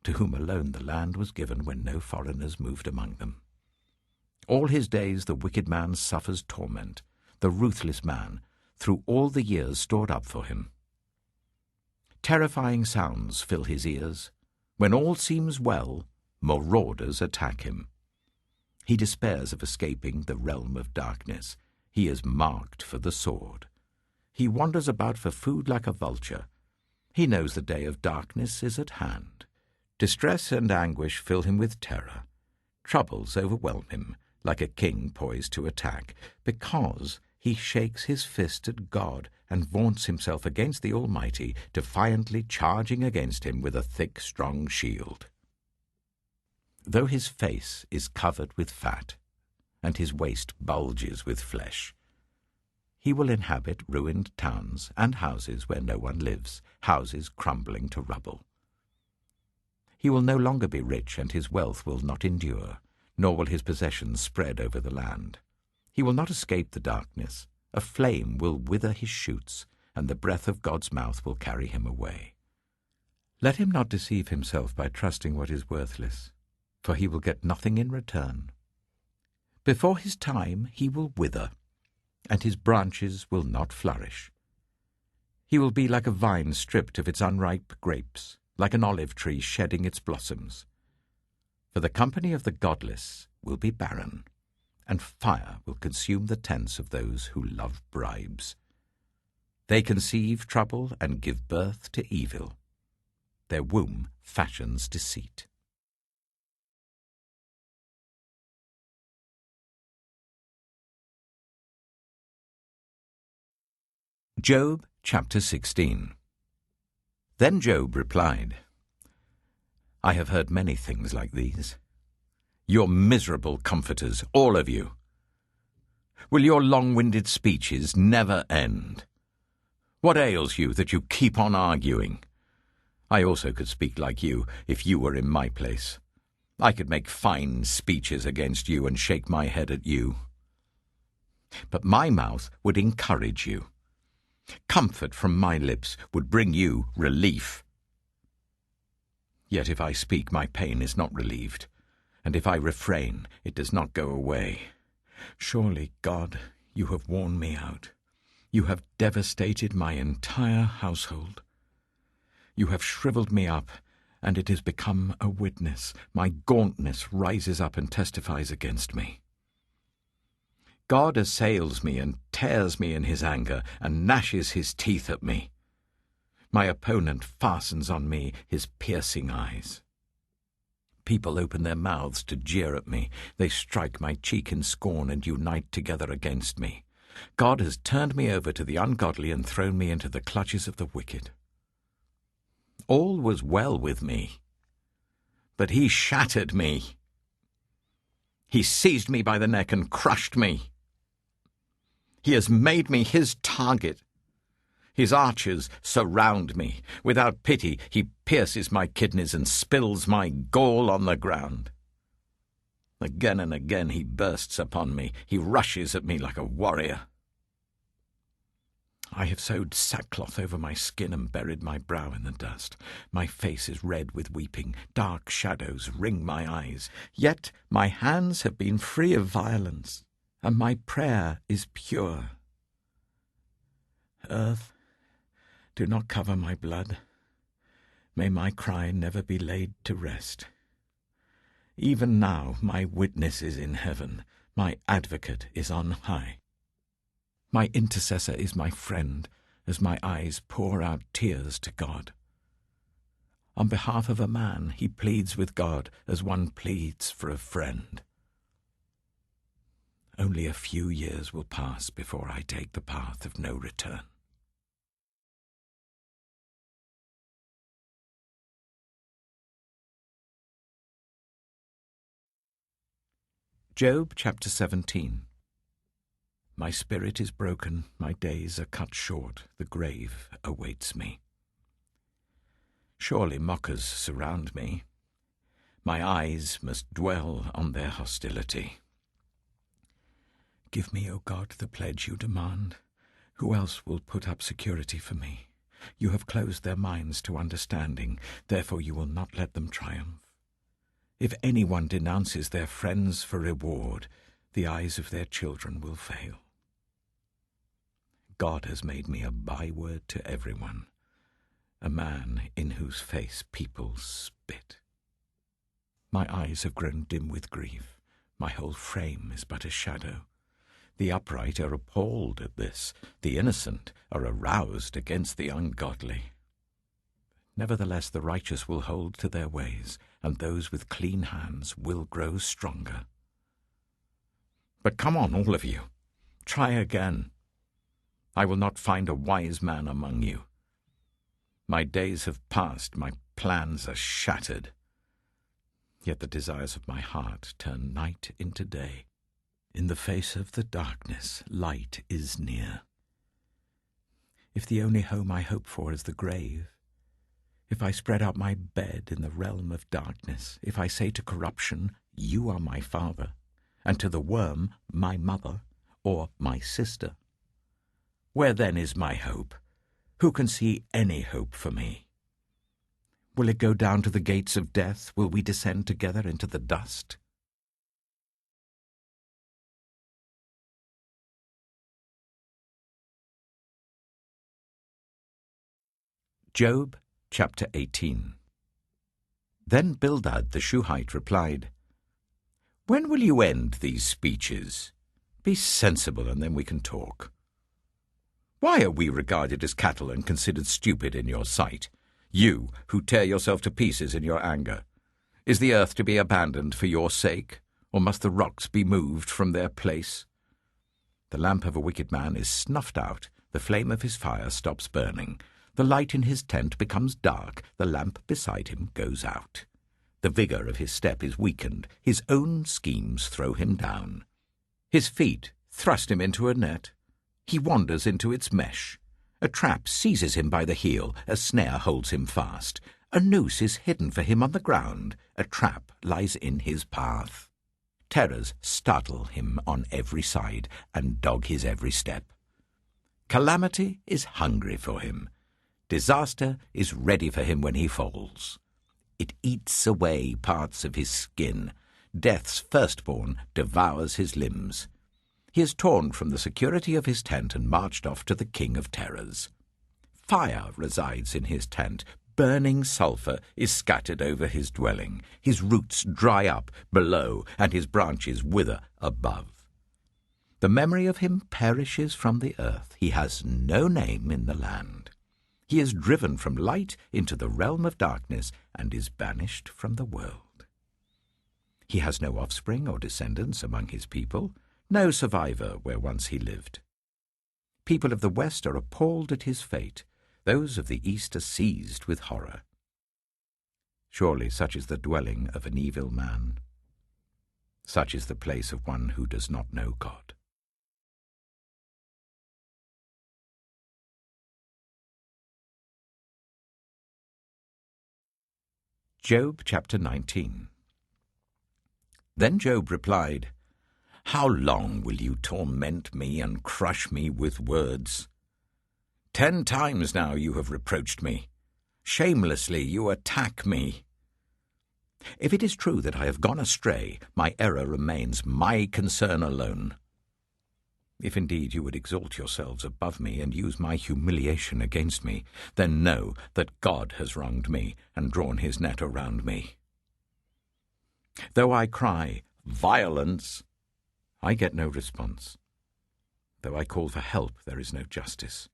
to whom alone the land was given when no foreigners moved among them. All his days the wicked man suffers torment, the ruthless man, through all the years stored up for him. Terrifying sounds fill his ears. When all seems well, marauders attack him. He despairs of escaping the realm of darkness. He is marked for the sword. He wanders about for food like a vulture. He knows the day of darkness is at hand. Distress and anguish fill him with terror. Troubles overwhelm him, like a king poised to attack, because he shakes his fist at God and vaunts himself against the Almighty, defiantly charging against him with a thick, strong shield. Though his face is covered with fat, and his waist bulges with flesh, he will inhabit ruined towns and houses where no one lives, houses crumbling to rubble. He will no longer be rich, and his wealth will not endure, nor will his possessions spread over the land. He will not escape the darkness. A flame will wither his shoots, and the breath of God's mouth will carry him away. Let him not deceive himself by trusting what is worthless, for he will get nothing in return. Before his time he will wither, and his branches will not flourish. He will be like a vine stripped of its unripe grapes, like an olive tree shedding its blossoms. For the company of the godless will be barren, and fire will consume the tents of those who love bribes. They conceive trouble and give birth to evil. Their womb fashions deceit. Job chapter 16. Then Job replied, I have heard many things like these. You're miserable comforters, all of you. Will your long-winded speeches never end? What ails you that you keep on arguing? I also could speak like you if you were in my place. I could make fine speeches against you and shake my head at you. But my mouth would encourage you. Comfort from my lips would bring you relief. Yet if I speak, my pain is not relieved, and if I refrain, it does not go away. Surely, God, you have worn me out. You have devastated my entire household. You have shriveled me up, and it has become a witness. My gauntness rises up and testifies against me. God assails me and tears me in his anger and gnashes his teeth at me. My opponent fastens on me his piercing eyes. People open their mouths to jeer at me. They strike my cheek in scorn and unite together against me. God has turned me over to the ungodly and thrown me into the clutches of the wicked. All was well with me, but he shattered me. He seized me by the neck and crushed me. He has made me his target. His archers surround me. Without pity, he pierces my kidneys and spills my gall on the ground. Again and again he bursts upon me. He rushes at me like a warrior. I have sewed sackcloth over my skin and buried my brow in the dust. My face is red with weeping. Dark shadows ring my eyes. Yet my hands have been free of violence, and my prayer is pure. Earth, do not cover my blood. May my cry never be laid to rest. Even now my witness is in heaven. My advocate is on high. My intercessor is my friend, as my eyes pour out tears to God. On behalf of a man, he pleads with God as one pleads for a friend. Only a few years will pass before I take the path of no return. Job chapter 17. My spirit is broken, my days are cut short, the grave awaits me. Surely mockers surround me. My eyes must dwell on their hostility. Give me, O God, the pledge you demand. Who else will put up security for me? You have closed their minds to understanding, therefore you will not let them triumph. If anyone denounces their friends for reward, the eyes of their children will fail. God has made me a byword to everyone, a man in whose face people spit. My eyes have grown dim with grief. My whole frame is but a shadow. The upright are appalled at this. The innocent are aroused against the ungodly. Nevertheless, the righteous will hold to their ways, and those with clean hands will grow stronger. But come on, all of you. Try again. I will not find a wise man among you. My days have passed, my plans are shattered. Yet the desires of my heart turn night into day. In the face of the darkness, light is near. If the only home I hope for is the grave, if I spread out my bed in the realm of darkness, if I say to corruption, you are my father, and to the worm, my mother, or my sister, where then is my hope? Who can see any hope for me? Will it go down to the gates of death? Will we descend together into the dust? Job chapter 18. Then Bildad the Shuhite replied, When will you end these speeches? Be sensible, and then we can talk. Why are we regarded as cattle and considered stupid in your sight? You, who tear yourself to pieces in your anger. Is the earth to be abandoned for your sake, or must the rocks be moved from their place? The lamp of a wicked man is snuffed out, the flame of his fire stops burning. The light in his tent becomes dark, the lamp beside him goes out. The vigour of his step is weakened, his own schemes throw him down. His feet thrust him into a net. He wanders into its mesh. A trap seizes him by the heel, a snare holds him fast. A noose is hidden for him on the ground, a trap lies in his path. Terrors startle him on every side and dog his every step. Calamity is hungry for him. Disaster is ready for him when he falls. It eats away parts of his skin. Death's firstborn devours his limbs. He is torn from the security of his tent and marched off to the king of terrors. Fire resides in his tent. Burning sulphur is scattered over his dwelling. His roots dry up below, and his branches wither above. The memory of him perishes from the earth. He has no name in the land. He is driven from light into the realm of darkness and is banished from the world. He has no offspring or descendants among his people, no survivor where once he lived. People of the West are appalled at his fate. Those of the East are seized with horror. Surely such is the dwelling of an evil man. Such is the place of one who does not know God. Job chapter 19. Then Job replied, "How long will you torment me and crush me with words? 10 times now you have reproached me. Shamelessly you attack me. If it is true that I have gone astray, my error remains my concern alone. If indeed you would exalt yourselves above me and use my humiliation against me, then know that God has wronged me and drawn his net around me. Though I cry, 'Violence,' I get no response. Though I call for help, there is no justice.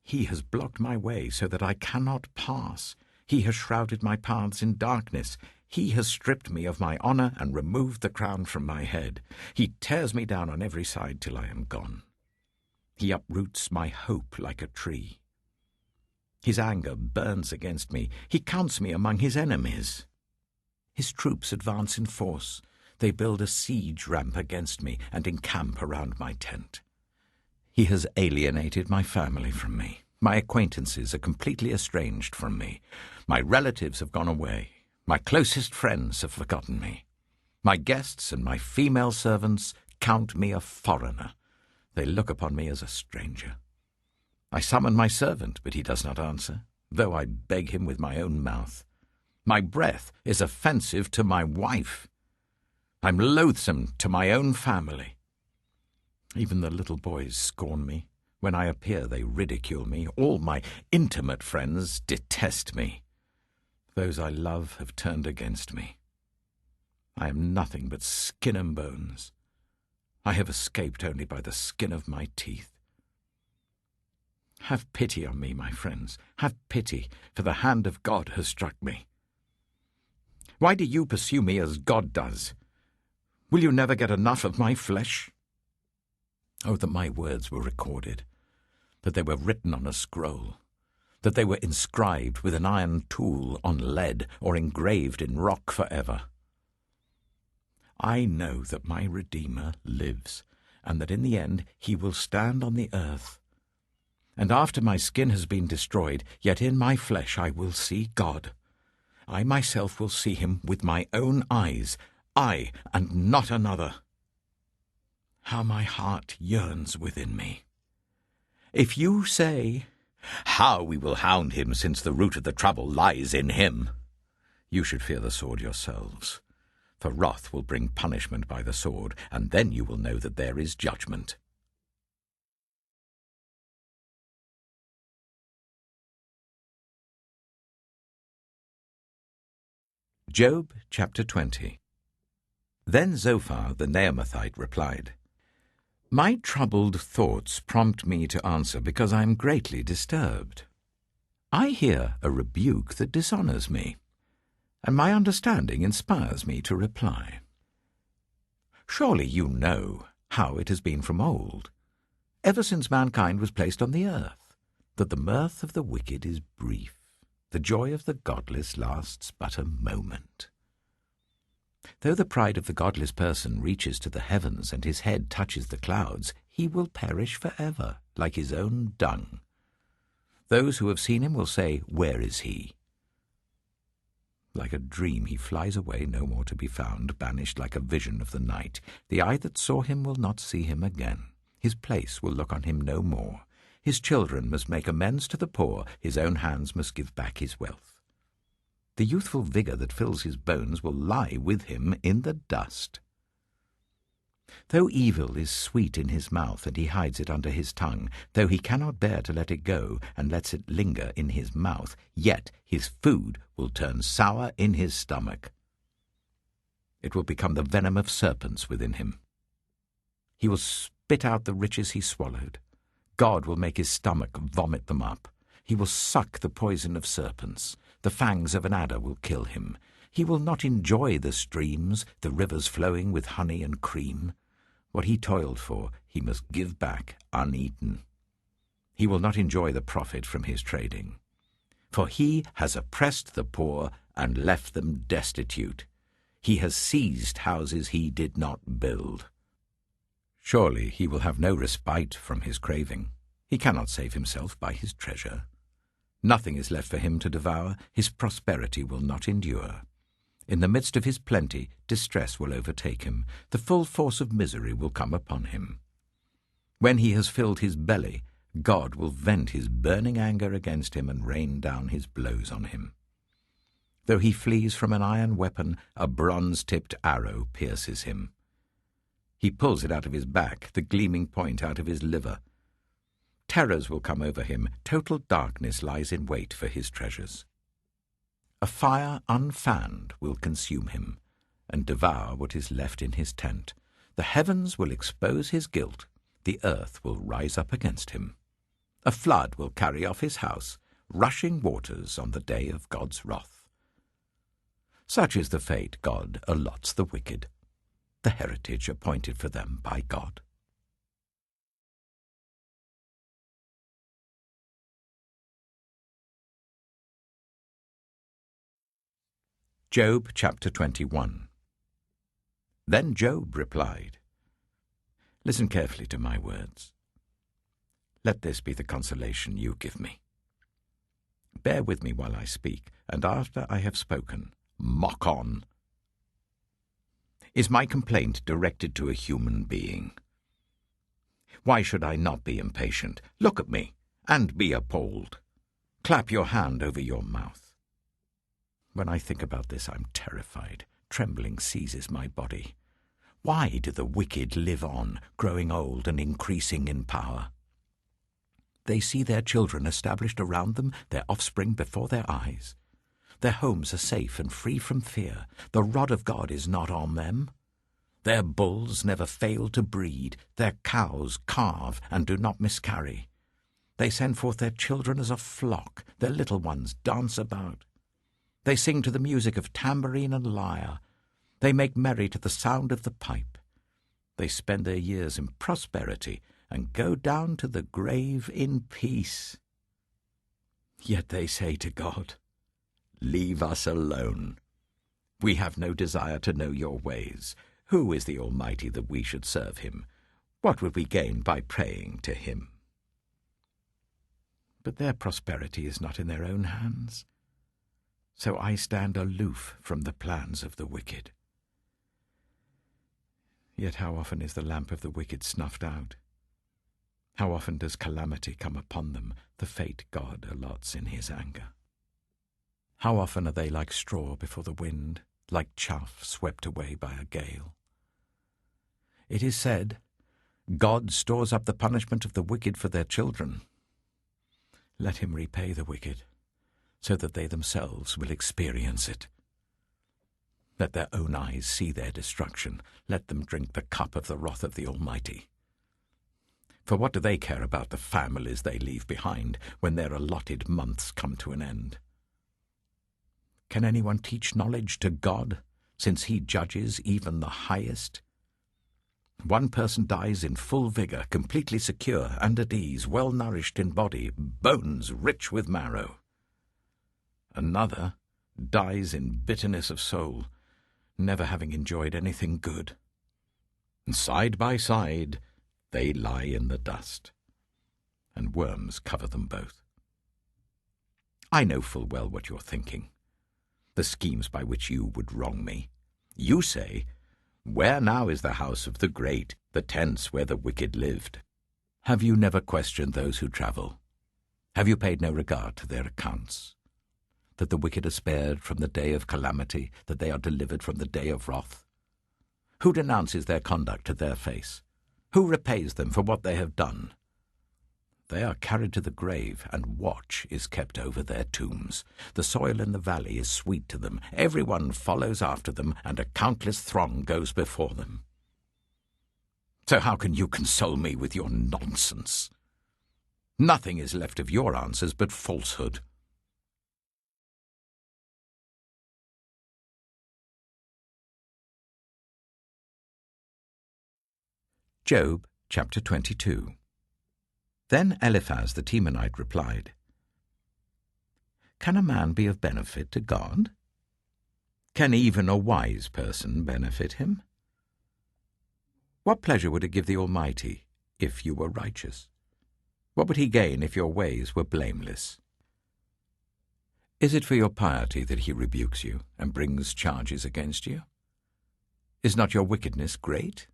He has blocked my way so that I cannot pass. He has shrouded my paths in darkness. He has stripped me of my honor and removed the crown from my head. He tears me down on every side till I am gone. He uproots my hope like a tree. His anger burns against me. He counts me among his enemies. His troops advance in force. They build a siege ramp against me and encamp around my tent. He has alienated my family from me. My acquaintances are completely estranged from me. My relatives have gone away. My closest friends have forgotten me. My guests and my female servants count me a foreigner. They look upon me as a stranger. I summon my servant, but he does not answer, though I beg him with my own mouth. My breath is offensive to my wife. I'm loathsome to my own family. Even the little boys scorn me. When I appear, they ridicule me. All my intimate friends detest me. Those I love have turned against me. I am nothing but skin and bones. I have escaped only by the skin of my teeth. Have pity on me, my friends. Have pity, for the hand of God has struck me. Why do you pursue me as God does? Will you never get enough of my flesh? Oh, that my words were recorded, that they were written on a scroll, that they were inscribed with an iron tool on lead or engraved in rock forever. I know that my Redeemer lives, and that in the end he will stand on the earth. And after my skin has been destroyed, yet in my flesh I will see God. I myself will see him with my own eyes, I and not another. How my heart yearns within me. If you say, 'How we will hound him, since the root of the trouble lies in him,' you should fear the sword yourselves. For wrath will bring punishment by the sword, and then you will know that there is judgment. Job chapter 20. Then Zophar the Naamathite replied, "My troubled thoughts prompt me to answer because I am greatly disturbed. I hear a rebuke that dishonors me, and my understanding inspires me to reply. Surely you know how it has been from old, ever since mankind was placed on the earth, that the mirth of the wicked is brief, the joy of the godless lasts but a moment. Though the pride of the godless person reaches to the heavens and his head touches the clouds, he will perish forever, like his own dung. Those who have seen him will say, 'Where is he?' Like a dream he flies away, no more to be found, banished like a vision of the night. The eye that saw him will not see him again. His place will look on him no more. His children must make amends to the poor. His own hands must give back his wealth. The youthful vigor that fills his bones will lie with him in the dust. Though evil is sweet in his mouth and he hides it under his tongue, though he cannot bear to let it go and lets it linger in his mouth, yet his food will turn sour in his stomach. It will become the venom of serpents within him. He will spit out the riches he swallowed. God will make his stomach vomit them up. He will suck the poison of serpents. The fangs of an adder will kill him. He will not enjoy the streams, the rivers flowing with honey and cream. What he toiled for, he must give back uneaten. He will not enjoy the profit from his trading. For he has oppressed the poor and left them destitute. He has seized houses he did not build. Surely he will have no respite from his craving. He cannot save himself by his treasure. Nothing is left for him to devour. His prosperity will not endure. In the midst of his plenty, distress will overtake him. The full force of misery will come upon him. When he has filled his belly, God will vent his burning anger against him and rain down his blows on him. Though he flees from an iron weapon, a bronze-tipped arrow pierces him. He pulls it out of his back, the gleaming point out of his liver. Terrors will come over him. Total darkness lies in wait for his treasures. A fire unfanned will consume him and devour what is left in his tent. The heavens will expose his guilt. The earth will rise up against him. A flood will carry off his house, rushing waters on the day of God's wrath. Such is the fate God allots the wicked, the heritage appointed for them by God. Job chapter 21. Then Job replied, "Listen carefully to my words. Let this be the consolation you give me. Bear with me while I speak, and after I have spoken, mock on. Is my complaint directed to a human being? Why should I not be impatient? Look at me, and be appalled. Clap your hand over your mouth. When I think about this, I'm terrified. Trembling seizes my body. Why do the wicked live on, growing old and increasing in power? They see their children established around them, their offspring before their eyes. Their homes are safe and free from fear. The rod of God is not on them. Their bulls never fail to breed. Their cows calve and do not miscarry. They send forth their children as a flock. Their little ones dance about. They sing to the music of tambourine and lyre. They make merry to the sound of the pipe. They spend their years in prosperity and go down to the grave in peace. Yet they say to God, 'Leave us alone. We have no desire to know your ways. Who is the Almighty that we should serve him? What would we gain by praying to him?' But their prosperity is not in their own hands. So I stand aloof from the plans of the wicked. Yet how often is the lamp of the wicked snuffed out? How often does calamity come upon them, the fate God allots in his anger? How often are they like straw before the wind, like chaff swept away by a gale? It is said, 'God stores up the punishment of the wicked for their children.' Let him repay the wicked, so that they themselves will experience it. Let their own eyes see their destruction. Let them drink the cup of the wrath of the Almighty. For what do they care about the families they leave behind when their allotted months come to an end? Can anyone teach knowledge to God, since he judges even the highest? One person dies in full vigor, completely secure and at ease, well nourished in body, bones rich with marrow. Another dies in bitterness of soul, never having enjoyed anything good. And side by side they lie in the dust, and worms cover them both. I know full well what you're thinking, the schemes by which you would wrong me. You say, 'Where now is the house of the great, the tents where the wicked lived?' Have you never questioned those who travel? Have you paid no regard to their accounts? That the wicked are spared from the day of calamity, that they are delivered from the day of wrath? Who denounces their conduct to their face? Who repays them for what they have done? They are carried to the grave, and watch is kept over their tombs. The soil in the valley is sweet to them. Everyone follows after them, and a countless throng goes before them. So how can you console me with your nonsense? Nothing is left of your answers but falsehood. Job chapter 22. Then Eliphaz the Temanite replied, Can a man be of benefit to God? Can even a wise person benefit him? What pleasure would it give the Almighty if you were righteous? What would he gain if your ways were blameless? Is it for your piety that he rebukes you and brings charges against you? Is not your wickedness great?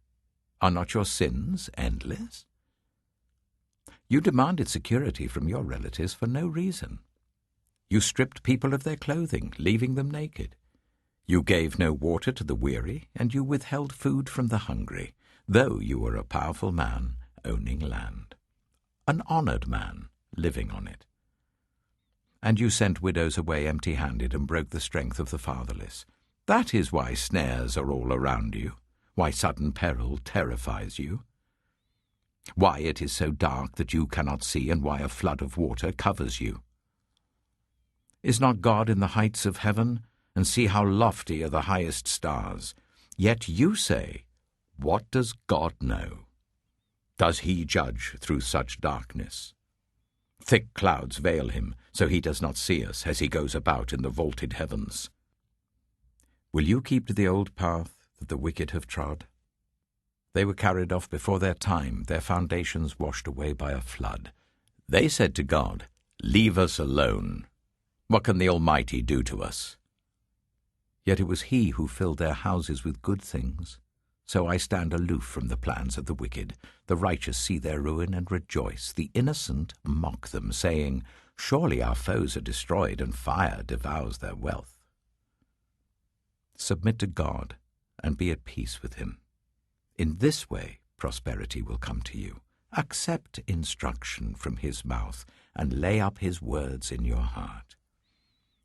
Are not your sins endless? You demanded security from your relatives for no reason. You stripped people of their clothing, leaving them naked. You gave no water to the weary, and you withheld food from the hungry, though you were a powerful man owning land, an honored man living on it. And you sent widows away empty-handed and broke the strength of the fatherless. That is why snares are all around you, why sudden peril terrifies you, why it is so dark that you cannot see, and why a flood of water covers you. Is not God in the heights of heaven? And see how lofty are the highest stars. Yet you say, What does God know? Does he judge through such darkness? Thick clouds veil him, so he does not see us as he goes about in the vaulted heavens. Will you keep to the old path that the wicked have trod? They were carried off before their time, their foundations washed away by a flood. They said to God, Leave us alone. What can the Almighty do to us? Yet it was he who filled their houses with good things. So I stand aloof from the plans of the wicked. The righteous see their ruin and rejoice. The innocent mock them, saying, Surely our foes are destroyed, and fire devours their wealth. Submit to God, and be at peace with him. In this way prosperity will come to you. Accept instruction from his mouth, and lay up his words in your heart.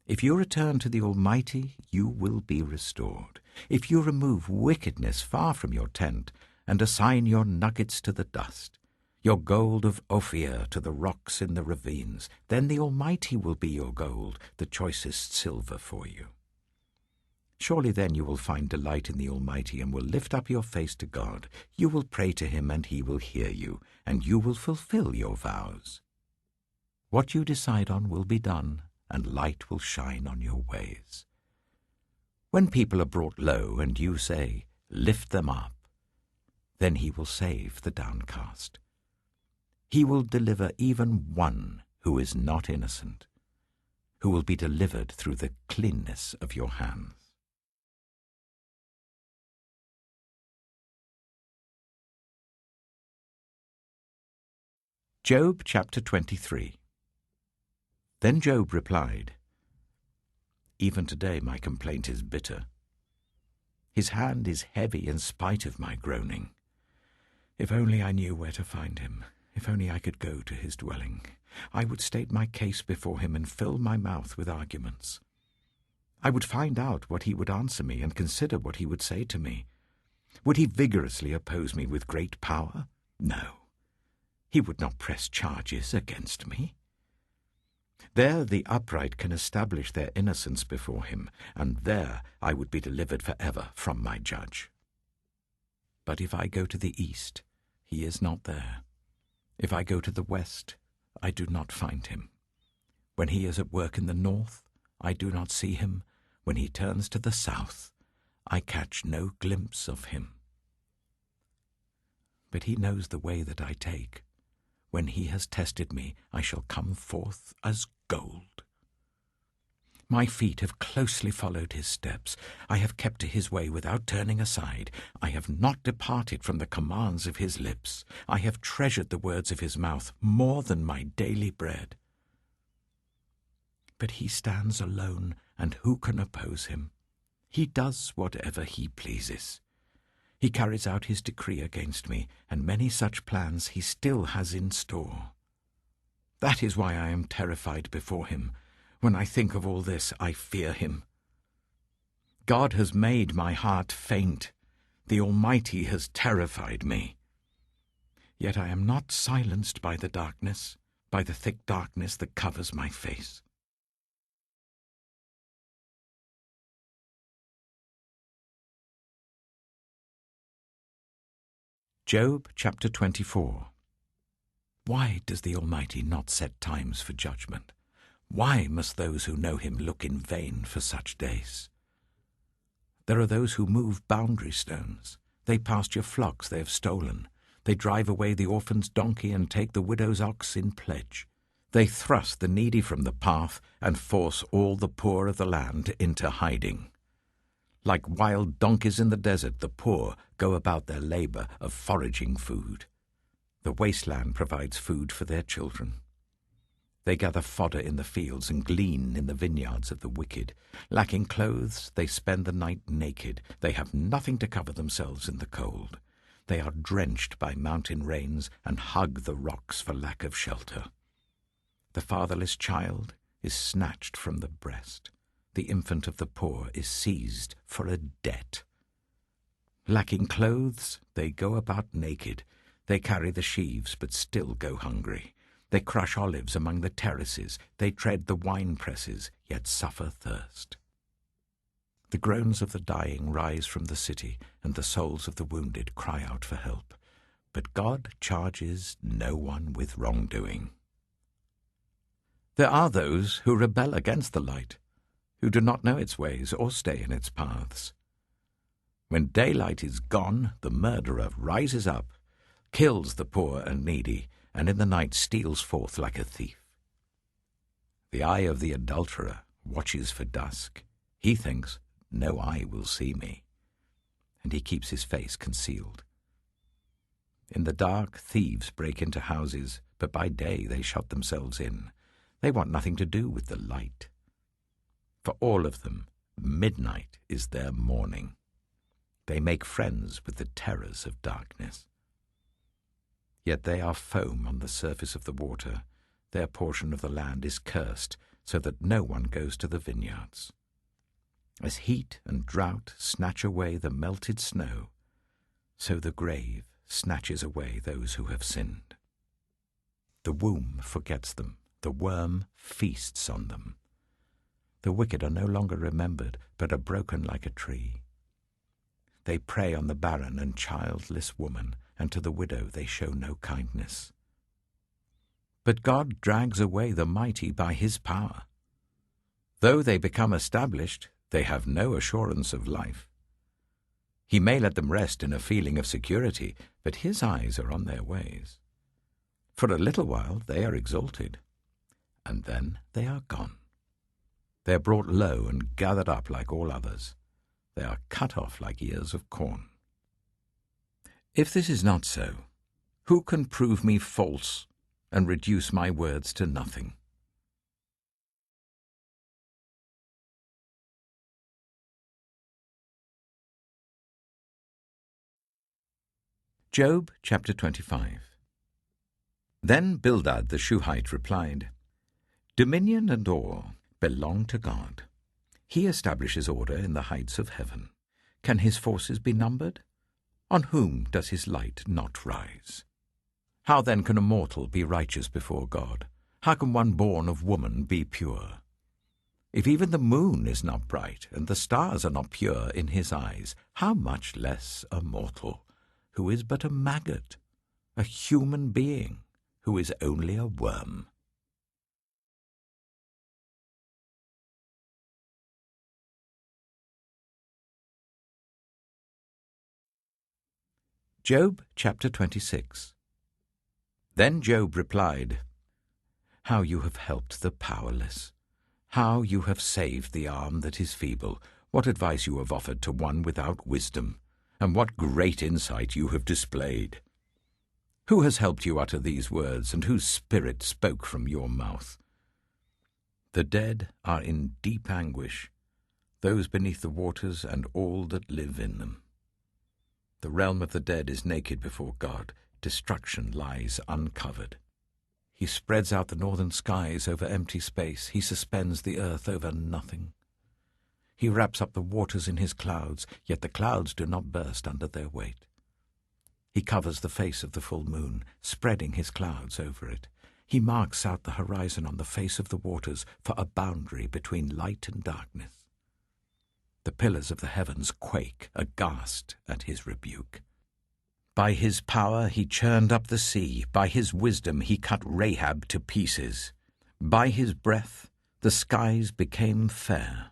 If you return to the Almighty, you will be restored. If you remove wickedness far from your tent, and assign your nuggets to the dust, your gold of Ophir to the rocks in the ravines, then the Almighty will be your gold, the choicest silver for you. Surely then you will find delight in the Almighty, and will lift up your face to God. You will pray to him, and he will hear you, and you will fulfill your vows. What you decide on will be done, and light will shine on your ways. When people are brought low, and you say, Lift them up, then he will save the downcast. He will deliver even one who is not innocent, who will be delivered through the cleanness of your hands. Job chapter 23. Then Job replied, Even today my complaint is bitter. His hand is heavy in spite of my groaning. If only I knew where to find him, if only I could go to his dwelling, I would state my case before him and fill my mouth with arguments. I would find out what he would answer me and consider what he would say to me. Would he vigorously oppose me with great power? No. He would not press charges against me. There the upright can establish their innocence before him, and there I would be delivered forever from my judge. But if I go to the east, he is not there. If I go to the west, I do not find him. When he is at work in the north, I do not see him. When he turns to the south, I catch no glimpse of him. But he knows the way that I take. When he has tested me, I shall come forth as gold. My feet have closely followed his steps. I have kept to his way without turning aside. I have not departed from the commands of his lips. I have treasured the words of his mouth more than my daily bread. But he stands alone, and who can oppose him? He does whatever he pleases. He carries out his decree against me, and many such plans he still has in store. That is why I am terrified before him. When I think of all this, I fear him. God has made my heart faint. The Almighty has terrified me. Yet I am not silenced by the darkness, by the thick darkness that covers my face. Job chapter 24. Why does the Almighty not set times for judgment? Why must those who know him look in vain for such days? There are those who move boundary stones. They pasture flocks they have stolen. They drive away the orphan's donkey and take the widow's ox in pledge. They thrust the needy from the path and force all the poor of the land into hiding. Like wild donkeys in the desert, the poor go about their labor of foraging food. The wasteland provides food for their children. They gather fodder in the fields and glean in the vineyards of the wicked. Lacking clothes, they spend the night naked. They have nothing to cover themselves in the cold. They are drenched by mountain rains and hug the rocks for lack of shelter. The fatherless child is snatched from the breast. The infant of the poor is seized for a debt. Lacking clothes, they go about naked. They carry the sheaves, but still go hungry. They crush olives among the terraces. They tread the wine presses, yet suffer thirst. The groans of the dying rise from the city, and the souls of the wounded cry out for help. But God charges no one with wrongdoing. There are those who rebel against the light, who do not know its ways or stay in its paths. When daylight is gone, the murderer rises up, kills the poor and needy, and in the night steals forth like a thief. The eye of the adulterer watches for dusk. He thinks, no eye will see me, and he keeps his face concealed. In the dark, thieves break into houses, but by day they shut themselves in. They want nothing to do with the light. For all of them, midnight is their morning. They make friends with the terrors of darkness. Yet they are foam on the surface of the water. Their portion of the land is cursed, so that no one goes to the vineyards. As heat and drought snatch away the melted snow, so the grave snatches away those who have sinned. The womb forgets them, the worm feasts on them. The wicked are no longer remembered, but are broken like a tree. They prey on the barren and childless woman, and to the widow they show no kindness. But God drags away the mighty by his power. Though they become established, they have no assurance of life. He may let them rest in a feeling of security, but his eyes are on their ways. For a little while they are exalted, and then they are gone. They are brought low and gathered up like all others. They are cut off like ears of corn. If this is not so, who can prove me false and reduce my words to nothing? Job chapter 25. Then Bildad the Shuhite replied, Dominion and awe belong to God. He establishes order in the heights of heaven. Can his forces be numbered? On whom does his light not rise? How then can a mortal be righteous before God? How can one born of woman be pure? If even the moon is not bright, and the stars are not pure in his eyes, how much less a mortal, who is but a maggot, a human being, who is only a worm. Job chapter 26. Then Job replied, How you have helped the powerless! How you have saved the arm that is feeble! What advice you have offered to one without wisdom! And what great insight you have displayed! Who has helped you utter these words, and whose spirit spoke from your mouth? The dead are in deep anguish, those beneath the waters and all that live in them. The realm of the dead is naked before God. Destruction lies uncovered. He spreads out the northern skies over empty space. He suspends the earth over nothing. He wraps up the waters in his clouds, yet the clouds do not burst under their weight. He covers the face of the full moon, spreading his clouds over it. He marks out the horizon on the face of the waters for a boundary between light and darkness. The pillars of the heavens quake, aghast at his rebuke. By his power he churned up the sea. By his wisdom he cut Rahab to pieces. By his breath the skies became fair.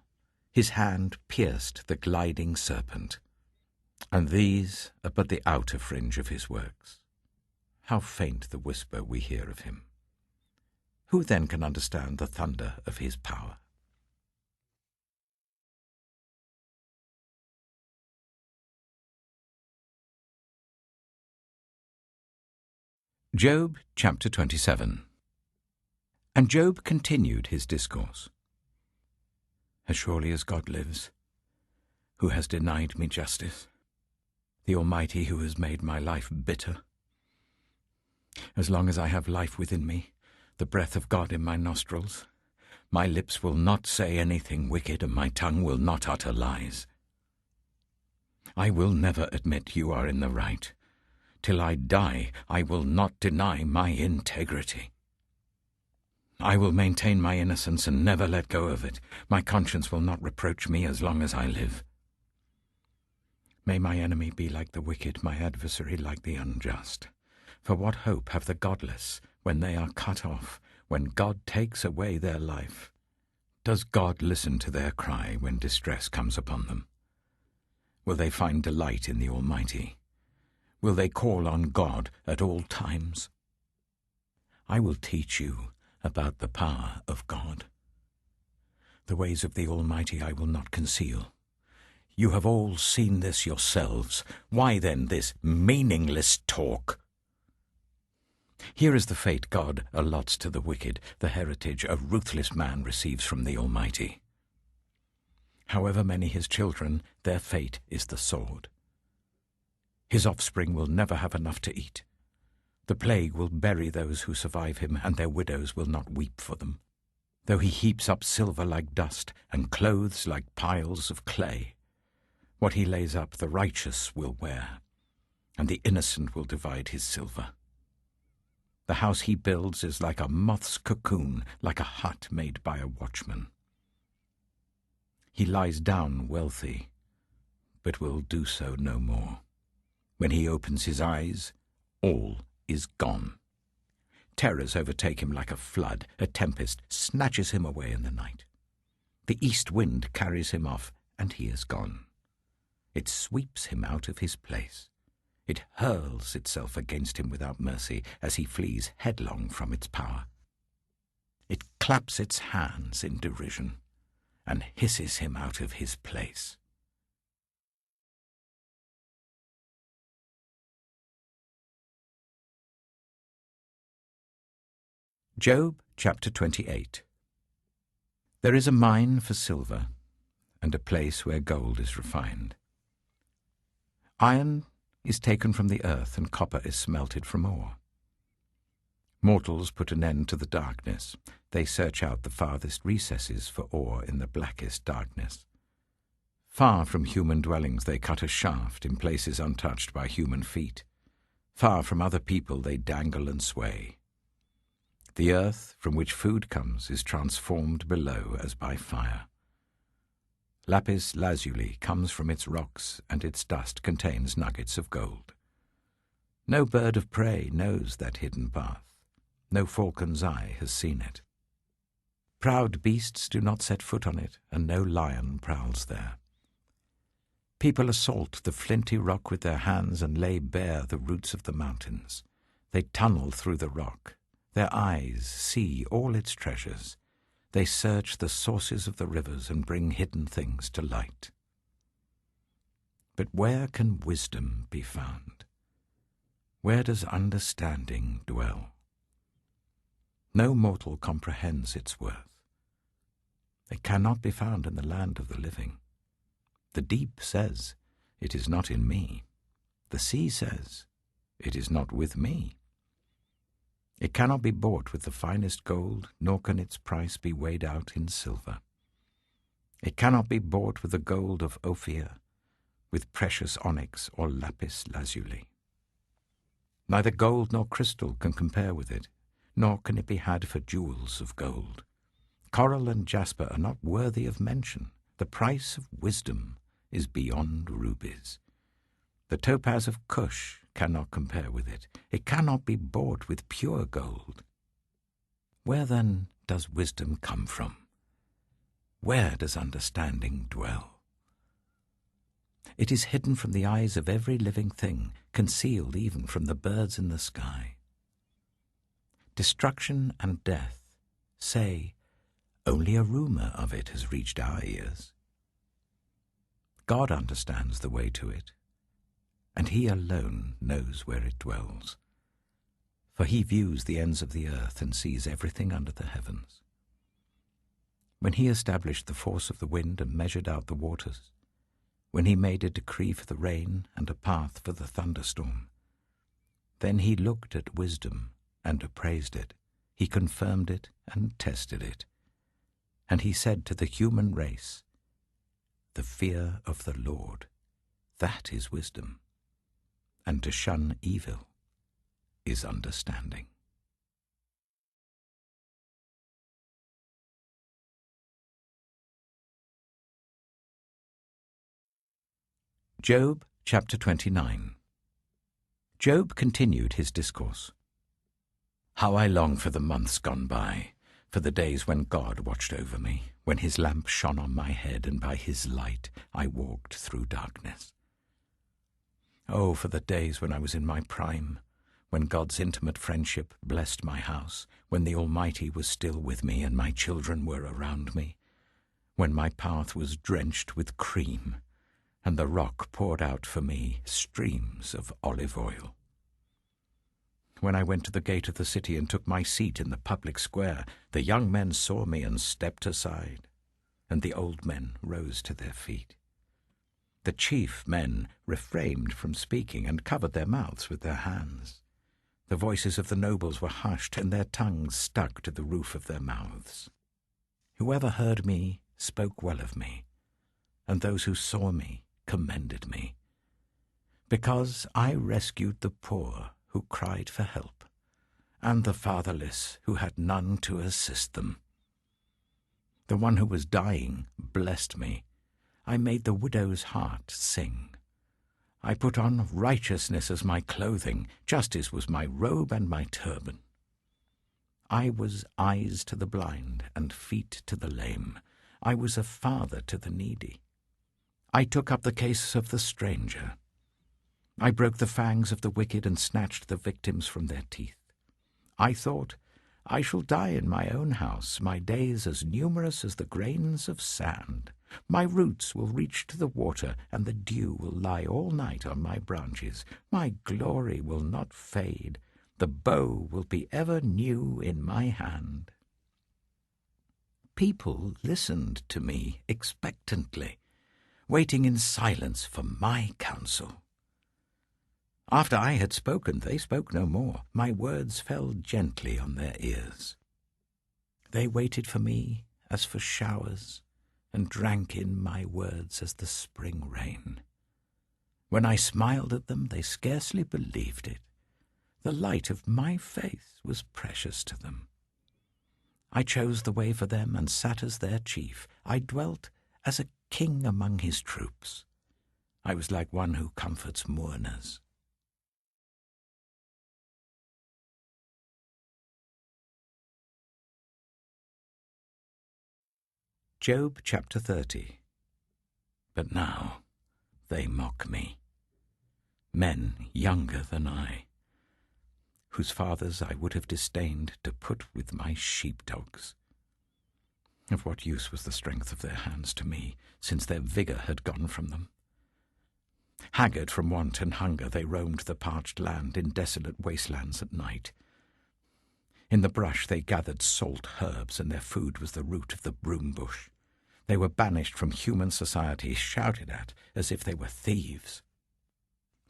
His hand pierced the gliding serpent. And these are but the outer fringe of his works. How faint the whisper we hear of him. Who then can understand the thunder of his power? Job chapter 27. And Job continued his discourse. As surely as God lives, who has denied me justice, the Almighty who has made my life bitter. As long as I have life within me, the breath of God in my nostrils, my lips will not say anything wicked, and my tongue will not utter lies. I will never admit you are in the right. Till I die, I will not deny my integrity. I will maintain my innocence and never let go of it. My conscience will not reproach me as long as I live. May my enemy be like the wicked, my adversary like the unjust. For what hope have the godless when they are cut off, when God takes away their life? Does God listen to their cry when distress comes upon them? Will they find delight in the Almighty? Will they call on God at all times? I will teach you about the power of God. The ways of the Almighty I will not conceal. You have all seen this yourselves. Why then this meaningless talk? Here is the fate God allots to the wicked, the heritage a ruthless man receives from the Almighty. However many his children, their fate is the sword. His offspring will never have enough to eat. The plague will bury those who survive him, and their widows will not weep for them. Though he heaps up silver like dust, and clothes like piles of clay, what he lays up the righteous will wear, and the innocent will divide his silver. The house he builds is like a moth's cocoon, like a hut made by a watchman. He lies down wealthy, but will do so no more. When he opens his eyes, all is gone. Terrors overtake him like a flood. A tempest snatches him away in the night. The east wind carries him off, and he is gone. It sweeps him out of his place. It hurls itself against him without mercy as he flees headlong from its power. It claps its hands in derision and hisses him out of his place. Job chapter 28. There is a mine for silver, and a place where gold is refined. Iron is taken from the earth, and copper is smelted from ore. Mortals put an end to the darkness. They search out the farthest recesses for ore in the blackest darkness. Far from human dwellings they cut a shaft in places untouched by human feet. Far from other people they dangle and sway. The earth from which food comes is transformed below as by fire. Lapis lazuli comes from its rocks, and its dust contains nuggets of gold. No bird of prey knows that hidden path. No falcon's eye has seen it. Proud beasts do not set foot on it, and no lion prowls there. People assault the flinty rock with their hands and lay bare the roots of the mountains. They tunnel through the rock. Their eyes see all its treasures. They search the sources of the rivers and bring hidden things to light. But where can wisdom be found? Where does understanding dwell? No mortal comprehends its worth. It cannot be found in the land of the living. The deep says, "It is not in me." The sea says, "It is not with me." It cannot be bought with the finest gold, nor can its price be weighed out in silver. It cannot be bought with the gold of Ophir, with precious onyx or lapis lazuli. Neither gold nor crystal can compare with it, nor can it be had for jewels of gold. Coral and jasper are not worthy of mention. The price of wisdom is beyond rubies. The topaz of Cush cannot compare with it. It cannot be bought with pure gold. Where then does wisdom come from? Where does understanding dwell? It is hidden from the eyes of every living thing, concealed even from the birds in the sky. Destruction and death say, only a rumor of it has reached our ears. God understands the way to it, and he alone knows where it dwells. For he views the ends of the earth and sees everything under the heavens. When he established the force of the wind and measured out the waters, when he made a decree for the rain and a path for the thunderstorm, then he looked at wisdom and appraised it. He confirmed it and tested it. And he said to the human race, the fear of the Lord, that is wisdom, and to shun evil is understanding. Job chapter 29. Job continued his discourse. How I long for the months gone by, for the days when God watched over me, when his lamp shone on my head and by his light I walked through darkness. Oh, for the days when I was in my prime, when God's intimate friendship blessed my house, when the Almighty was still with me and my children were around me, when my path was drenched with cream and the rock poured out for me streams of olive oil. When I went to the gate of the city and took my seat in the public square, the young men saw me and stepped aside, and the old men rose to their feet. The chief men refrained from speaking and covered their mouths with their hands. The voices of the nobles were hushed, and their tongues stuck to the roof of their mouths. Whoever heard me spoke well of me, and those who saw me commended me, because I rescued the poor who cried for help, and the fatherless who had none to assist them. The one who was dying blessed me. I made the widow's heart sing. I put on righteousness as my clothing, justice was my robe and my turban. I was eyes to the blind and feet to the lame. I was a father to the needy. I took up the case of the stranger. I broke the fangs of the wicked and snatched the victims from their teeth. I thought, I shall die in my own house, my days as numerous as the grains of sand. My roots will reach to the water, and the dew will lie all night on my branches. My glory will not fade. The bow will be ever new in my hand. People listened to me expectantly, waiting in silence for my counsel. After I had spoken, they spoke no more. My words fell gently on their ears. They waited for me as for showers, and drank in my words as the spring rain. When I smiled at them, they scarcely believed it. The light of my faith was precious to them. I chose the way for them and sat as their chief. I dwelt as a king among his troops. I was like one who comforts mourners. Job chapter 30. But now they mock me, men younger than I, whose fathers I would have disdained to put with my sheepdogs. Of what use was the strength of their hands to me, since their vigour had gone from them? Haggard from want and hunger, they roamed the parched land in desolate wastelands at night. In the brush they gathered salt herbs, and their food was the root of the broom bush. They were banished from human society, shouted at as if they were thieves.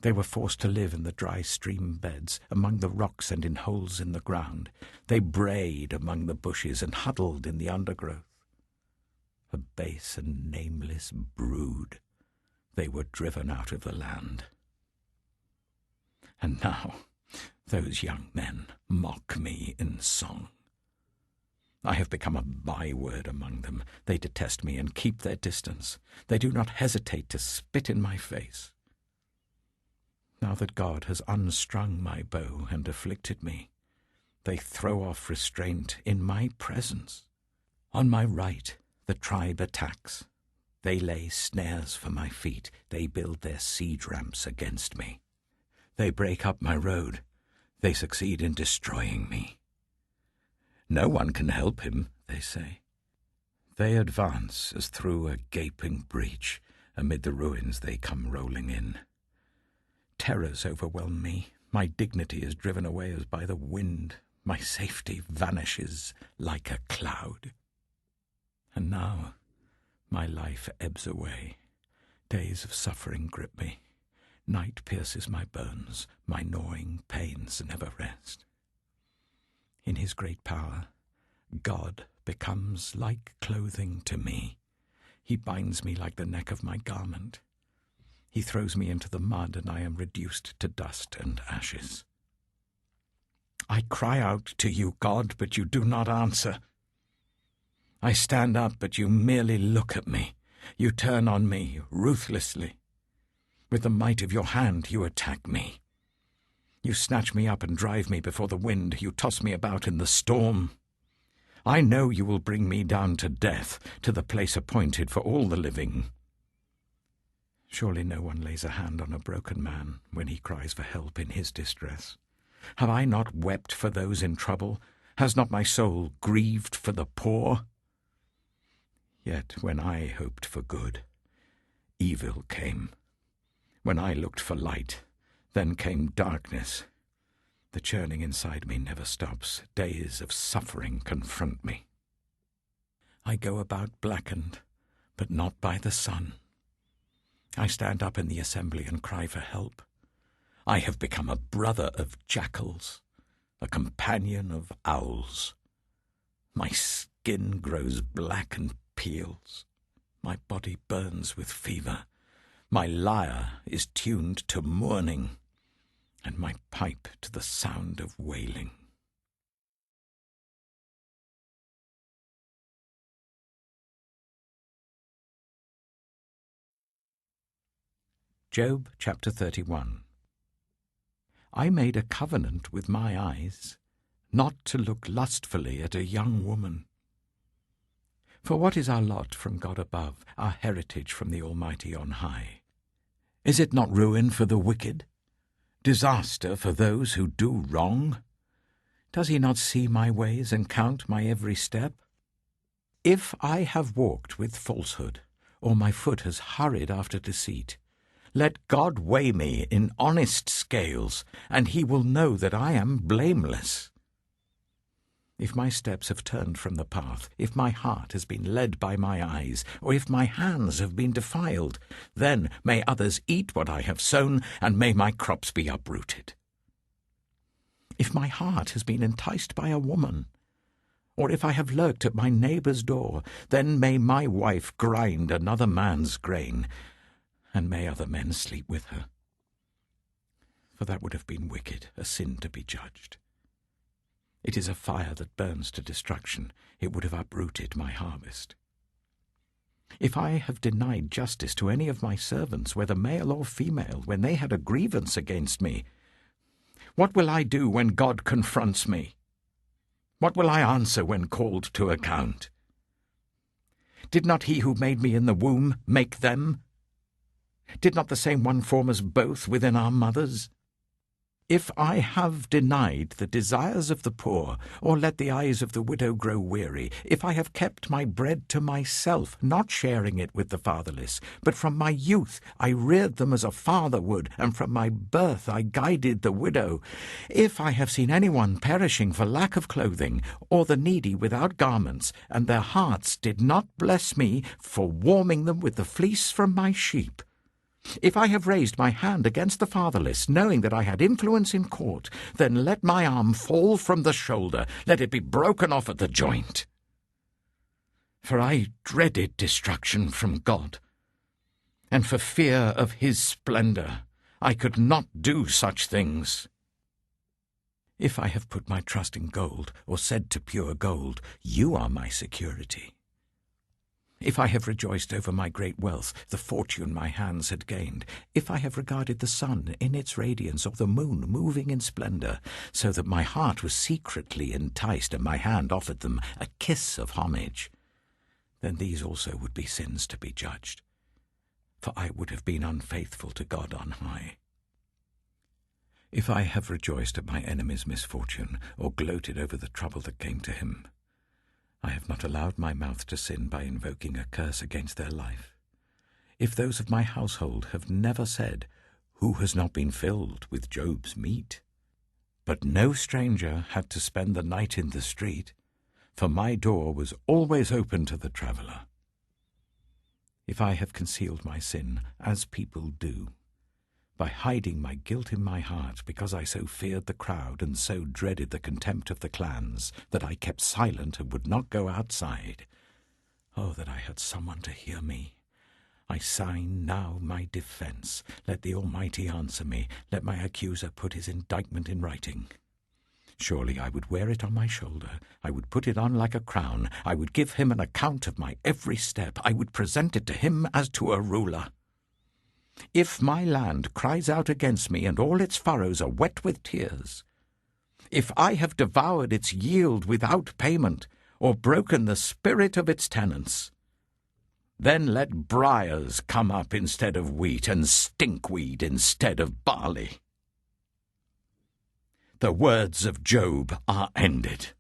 They were forced to live in the dry stream beds, among the rocks and in holes in the ground. They brayed among the bushes and huddled in the undergrowth. A base and nameless brood, they were driven out of the land. And now those young men mock me in song. I have become a byword among them. They detest me and keep their distance. They do not hesitate to spit in my face. Now that God has unstrung my bow and afflicted me, they throw off restraint in my presence. On my right the tribe attacks. They lay snares for my feet. They build their siege ramps against me. They break up my road. They succeed in destroying me. No one can help him, they say. They advance as through a gaping breach. Amid the ruins they come rolling in. Terrors overwhelm me. My dignity is driven away as by the wind. My safety vanishes like a cloud. And now my life ebbs away. Days of suffering grip me. Night pierces my bones. My gnawing pains never rest. In his great power, God becomes like clothing to me. He binds me like the neck of my garment. He throws me into the mud, and I am reduced to dust and ashes. I cry out to you, God, but you do not answer. I stand up, but you merely look at me. You turn on me ruthlessly. With the might of your hand you attack me. You snatch me up and drive me before the wind. You toss me about in the storm. I know you will bring me down to death, to the place appointed for all the living. Surely no one lays a hand on a broken man when he cries for help in his distress. Have I not wept for those in trouble? Has not my soul grieved for the poor? Yet when I hoped for good, evil came. When I looked for light, then came darkness. The churning inside me never stops. Days of suffering confront me. I go about blackened, but not by the sun. I stand up in the assembly and cry for help. I have become a brother of jackals, a companion of owls. My skin grows black and peels. My body burns with fever. My lyre is tuned to mourning, and my pipe to the sound of wailing. Job chapter 31. I made a covenant with my eyes, not to look lustfully at a young woman. For what is our lot from God above, our heritage from the Almighty on high? Is it not ruin for the wicked? Disaster for those who do wrong? Does he not see my ways and count my every step? If I have walked with falsehood, or my foot has hurried after deceit, let God weigh me in honest scales, and he will know that I am blameless. If my steps have turned from the path, if my heart has been led by my eyes, or if my hands have been defiled, then may others eat what I have sown, and may my crops be uprooted. If my heart has been enticed by a woman, or if I have lurked at my neighbor's door, then may my wife grind another man's grain, and may other men sleep with her. For that would have been wicked, a sin to be judged. It is a fire that burns to destruction. It would have uprooted my harvest. If I have denied justice to any of my servants, whether male or female, when they had a grievance against me, what will I do when God confronts me? What will I answer when called to account? Did not he who made me in the womb make them? Did not the same one form us both within our mothers? If I have denied the desires of the poor, or let the eyes of the widow grow weary, if I have kept my bread to myself, not sharing it with the fatherless, but from my youth I reared them as a father would, and from my birth I guided the widow, if I have seen anyone perishing for lack of clothing, or the needy without garments, and their hearts did not bless me for warming them with the fleece from my sheep, if I have raised my hand against the fatherless, knowing that I had influence in court, then let my arm fall from the shoulder, let it be broken off at the joint. For I dreaded destruction from God, and for fear of his splendor I could not do such things. If I have put my trust in gold, or said to pure gold, you are my security, If I have rejoiced over my great wealth, the fortune my hands had gained, if I have regarded the sun in its radiance, or the moon moving in splendor, so that my heart was secretly enticed and my hand offered them a kiss of homage, then these also would be sins to be judged, for I would have been unfaithful to God on high. If I have rejoiced at my enemy's misfortune, or gloated over the trouble that came to him, I have not allowed my mouth to sin by invoking a curse against their life. If those of my household have never said, "Who has not been filled with Job's meat?" But no stranger had to spend the night in the street, for my door was always open to the traveller. If I have concealed my sin, as people do, by hiding my guilt in my heart, because I so feared the crowd and so dreaded the contempt of the clans, that I kept silent and would not go outside. Oh, that I had someone to hear me! I sign now my defence. Let the Almighty answer me. Let my accuser put his indictment in writing. Surely I would wear it on my shoulder. I would put it on like a crown. I would give him an account of my every step. I would present it to him as to a ruler. If my land cries out against me, and all its furrows are wet with tears, if I have devoured its yield without payment, or broken the spirit of its tenants, then let briars come up instead of wheat, and stinkweed instead of barley. The words of Job are ended.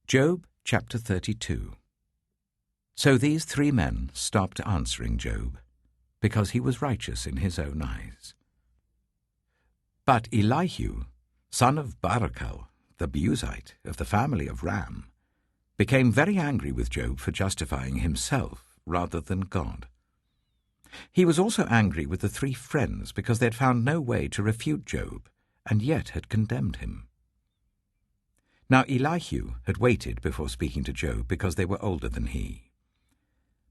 Job chapter 32. So these three men stopped answering Job, because he was righteous in his own eyes. But Elihu, son of Barachel, the Buzite of the family of Ram, became very angry with Job for justifying himself rather than God. He was also angry with the three friends because they had found no way to refute Job, and yet had condemned him. Now Elihu had waited before speaking to Job because they were older than he.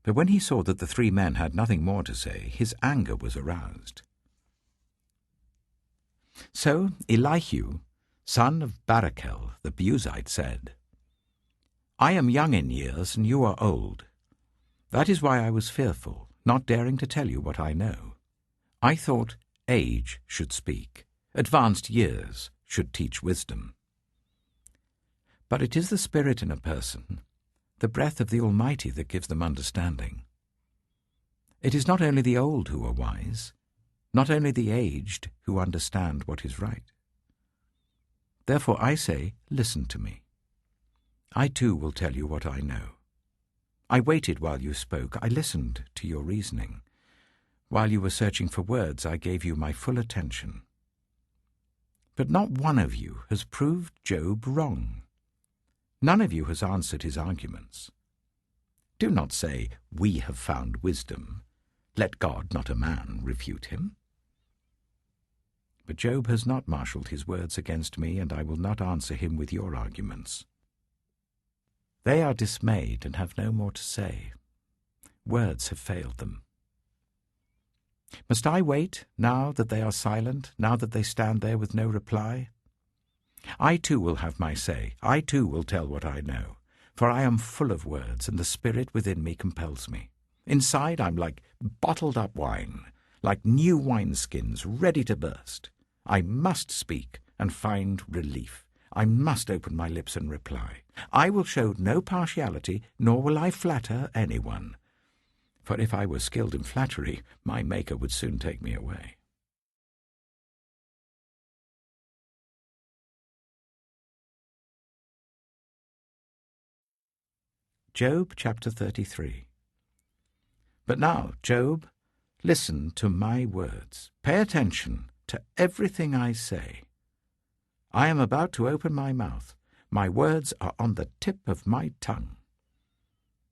But when he saw that the three men had nothing more to say, his anger was aroused. So Elihu, son of Barachel the Buzite, said, "I am young in years, and you are old. That is why I was fearful, not daring to tell you what I know. I thought age should speak, advanced years should teach wisdom. But it is the Spirit in a person, the breath of the Almighty, that gives them understanding. It is not only the old who are wise, not only the aged who understand what is right. Therefore I say, listen to me. I too will tell you what I know. I waited while you spoke. I listened to your reasoning. While you were searching for words, I gave you my full attention. But not one of you has proved Job wrong. None of you has answered his arguments. Do not say, 'We have found wisdom.' Let God, not a man, refute him. But Job has not marshalled his words against me, and I will not answer him with your arguments. They are dismayed and have no more to say. Words have failed them. Must I wait, now that they are silent, now that they stand there with no reply? I too will have my say. I too will tell what I know. For I am full of words, and the spirit within me compels me. Inside I'm like bottled-up wine, like new wineskins ready to burst. I must speak and find relief. I must open my lips and reply. I will show no partiality, nor will I flatter anyone. For if I were skilled in flattery, my Maker would soon take me away. Job chapter 33. But now, Job, listen to my words. Pay attention to everything I say. I am about to open my mouth. My words are on the tip of my tongue.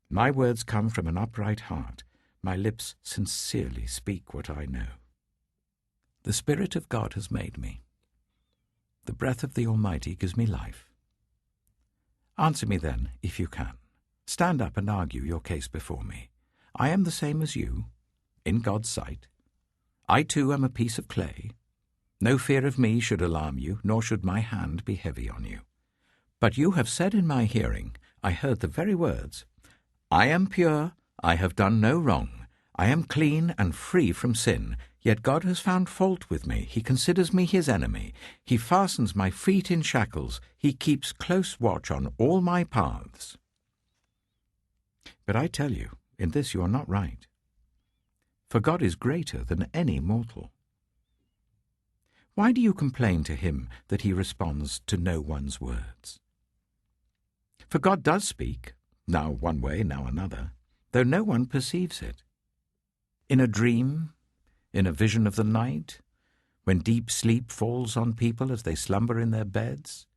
My words come from an upright heart. My lips sincerely speak what I know. The Spirit of God has made me. The breath of the Almighty gives me life. Answer me then, if you can. Stand up and argue your case before me. I am the same as you, in God's sight. I too am a piece of clay. No fear of me should alarm you, nor should my hand be heavy on you. But you have said in my hearing, I heard the very words, I am pure, I have done no wrong, I am clean and free from sin, yet God has found fault with me, he considers me his enemy, he fastens my feet in shackles, he keeps close watch on all my paths. But I tell you, in this you are not right. For God is greater than any mortal. Why do you complain to him that he responds to no one's words? For God does speak, now one way, now another, though no one perceives it. In a dream, in a vision of the night, when deep sleep falls on people as they slumber in their beds,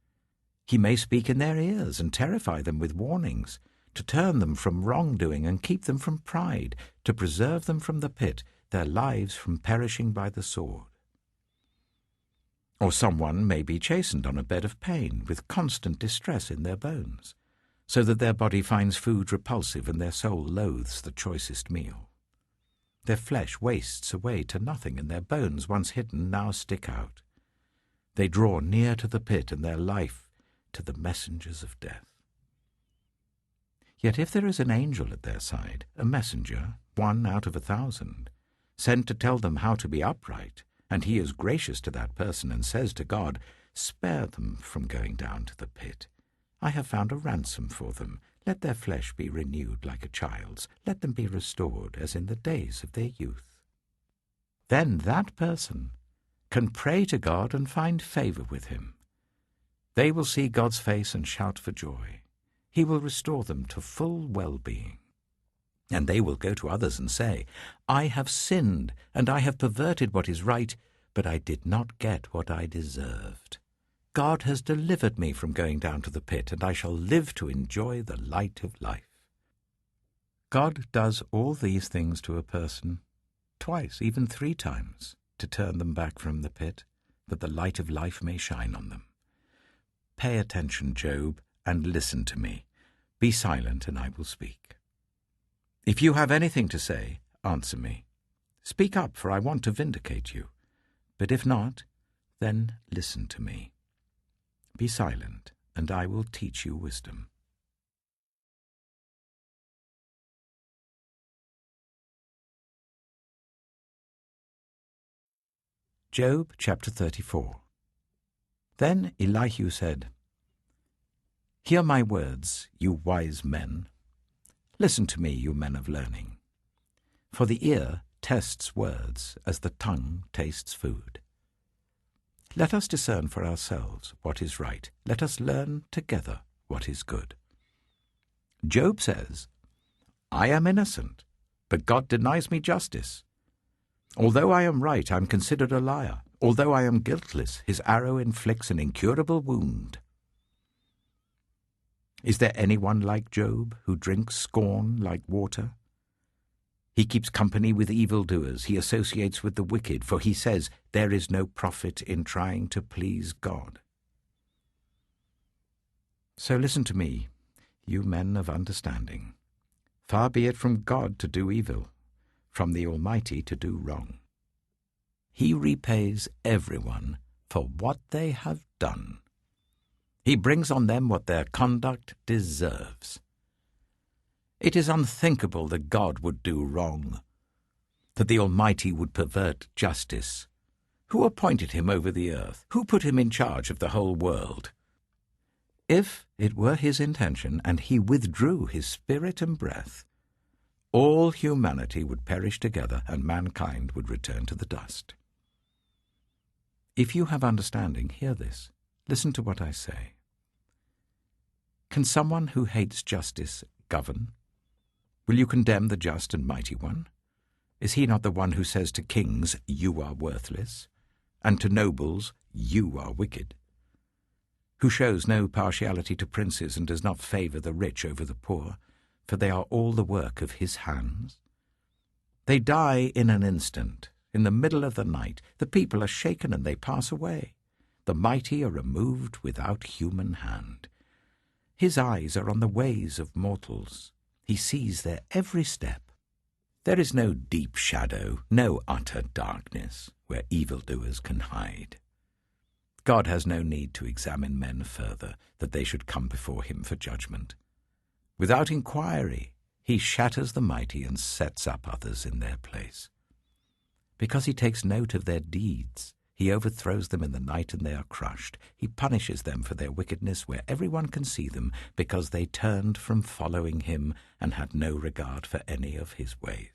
he may speak in their ears and terrify them with warnings, to turn them from wrongdoing and keep them from pride, to preserve them from the pit, their lives from perishing by the sword. Or someone may be chastened on a bed of pain, with constant distress in their bones, so that their body finds food repulsive and their soul loathes the choicest meal. Their flesh wastes away to nothing, and their bones, once hidden, now stick out. They draw near to the pit, and their life to the messengers of death. Yet if there is an angel at their side, a messenger, 1 out of 1,000, sent to tell them how to be upright, and he is gracious to that person and says to God, spare them from going down to the pit. I have found a ransom for them. Let their flesh be renewed like a child's. Let them be restored as in the days of their youth. Then that person can pray to God and find favor with him. They will see God's face and shout for joy. He will restore them to full well-being. And they will go to others and say, I have sinned, and I have perverted what is right, but I did not get what I deserved. God has delivered me from going down to the pit, and I shall live to enjoy the light of life. God does all these things to a person, twice, even 3 times, to turn them back from the pit, that the light of life may shine on them. Pay attention, Job, and listen to me. Be silent, and I will speak. If you have anything to say, answer me. Speak up, for I want to vindicate you. But if not, then listen to me. Be silent, and I will teach you wisdom. Job chapter 34. Then Elihu said, Hear my words, you wise men. Listen to me, you men of learning. For the ear tests words as the tongue tastes food. Let us discern for ourselves what is right. Let us learn together what is good. Job says, I am innocent, but God denies me justice. Although I am right, I am considered a liar. Although I am guiltless, his arrow inflicts an incurable wound. Is there anyone like Job, who drinks scorn like water? He keeps company with evildoers, he associates with the wicked, for he says, there is no profit in trying to please God. So listen to me, you men of understanding. Far be it from God to do evil, from the Almighty to do wrong. He repays everyone for what they have done. He brings on them what their conduct deserves. It is unthinkable that God would do wrong, that the Almighty would pervert justice. Who appointed him over the earth? Who put him in charge of the whole world? If it were his intention, and he withdrew his spirit and breath, all humanity would perish together, and mankind would return to the dust. If you have understanding, hear this. Listen to what I say. Can someone who hates justice govern? Will you condemn the just and mighty one? Is he not the one who says to kings, you are worthless, and to nobles, you are wicked? Who shows no partiality to princes and does not favor the rich over the poor, for they are all the work of his hands? They die in an instant, in the middle of the night. The people are shaken and they pass away. The mighty are removed without human hand. His eyes are on the ways of mortals. He sees their every step. There is no deep shadow, no utter darkness, where evildoers can hide. God has no need to examine men further, that they should come before him for judgment. Without inquiry, he shatters the mighty and sets up others in their place. Because he takes note of their deeds, he overthrows them in the night and they are crushed. He punishes them for their wickedness where everyone can see them, because they turned from following him and had no regard for any of his ways.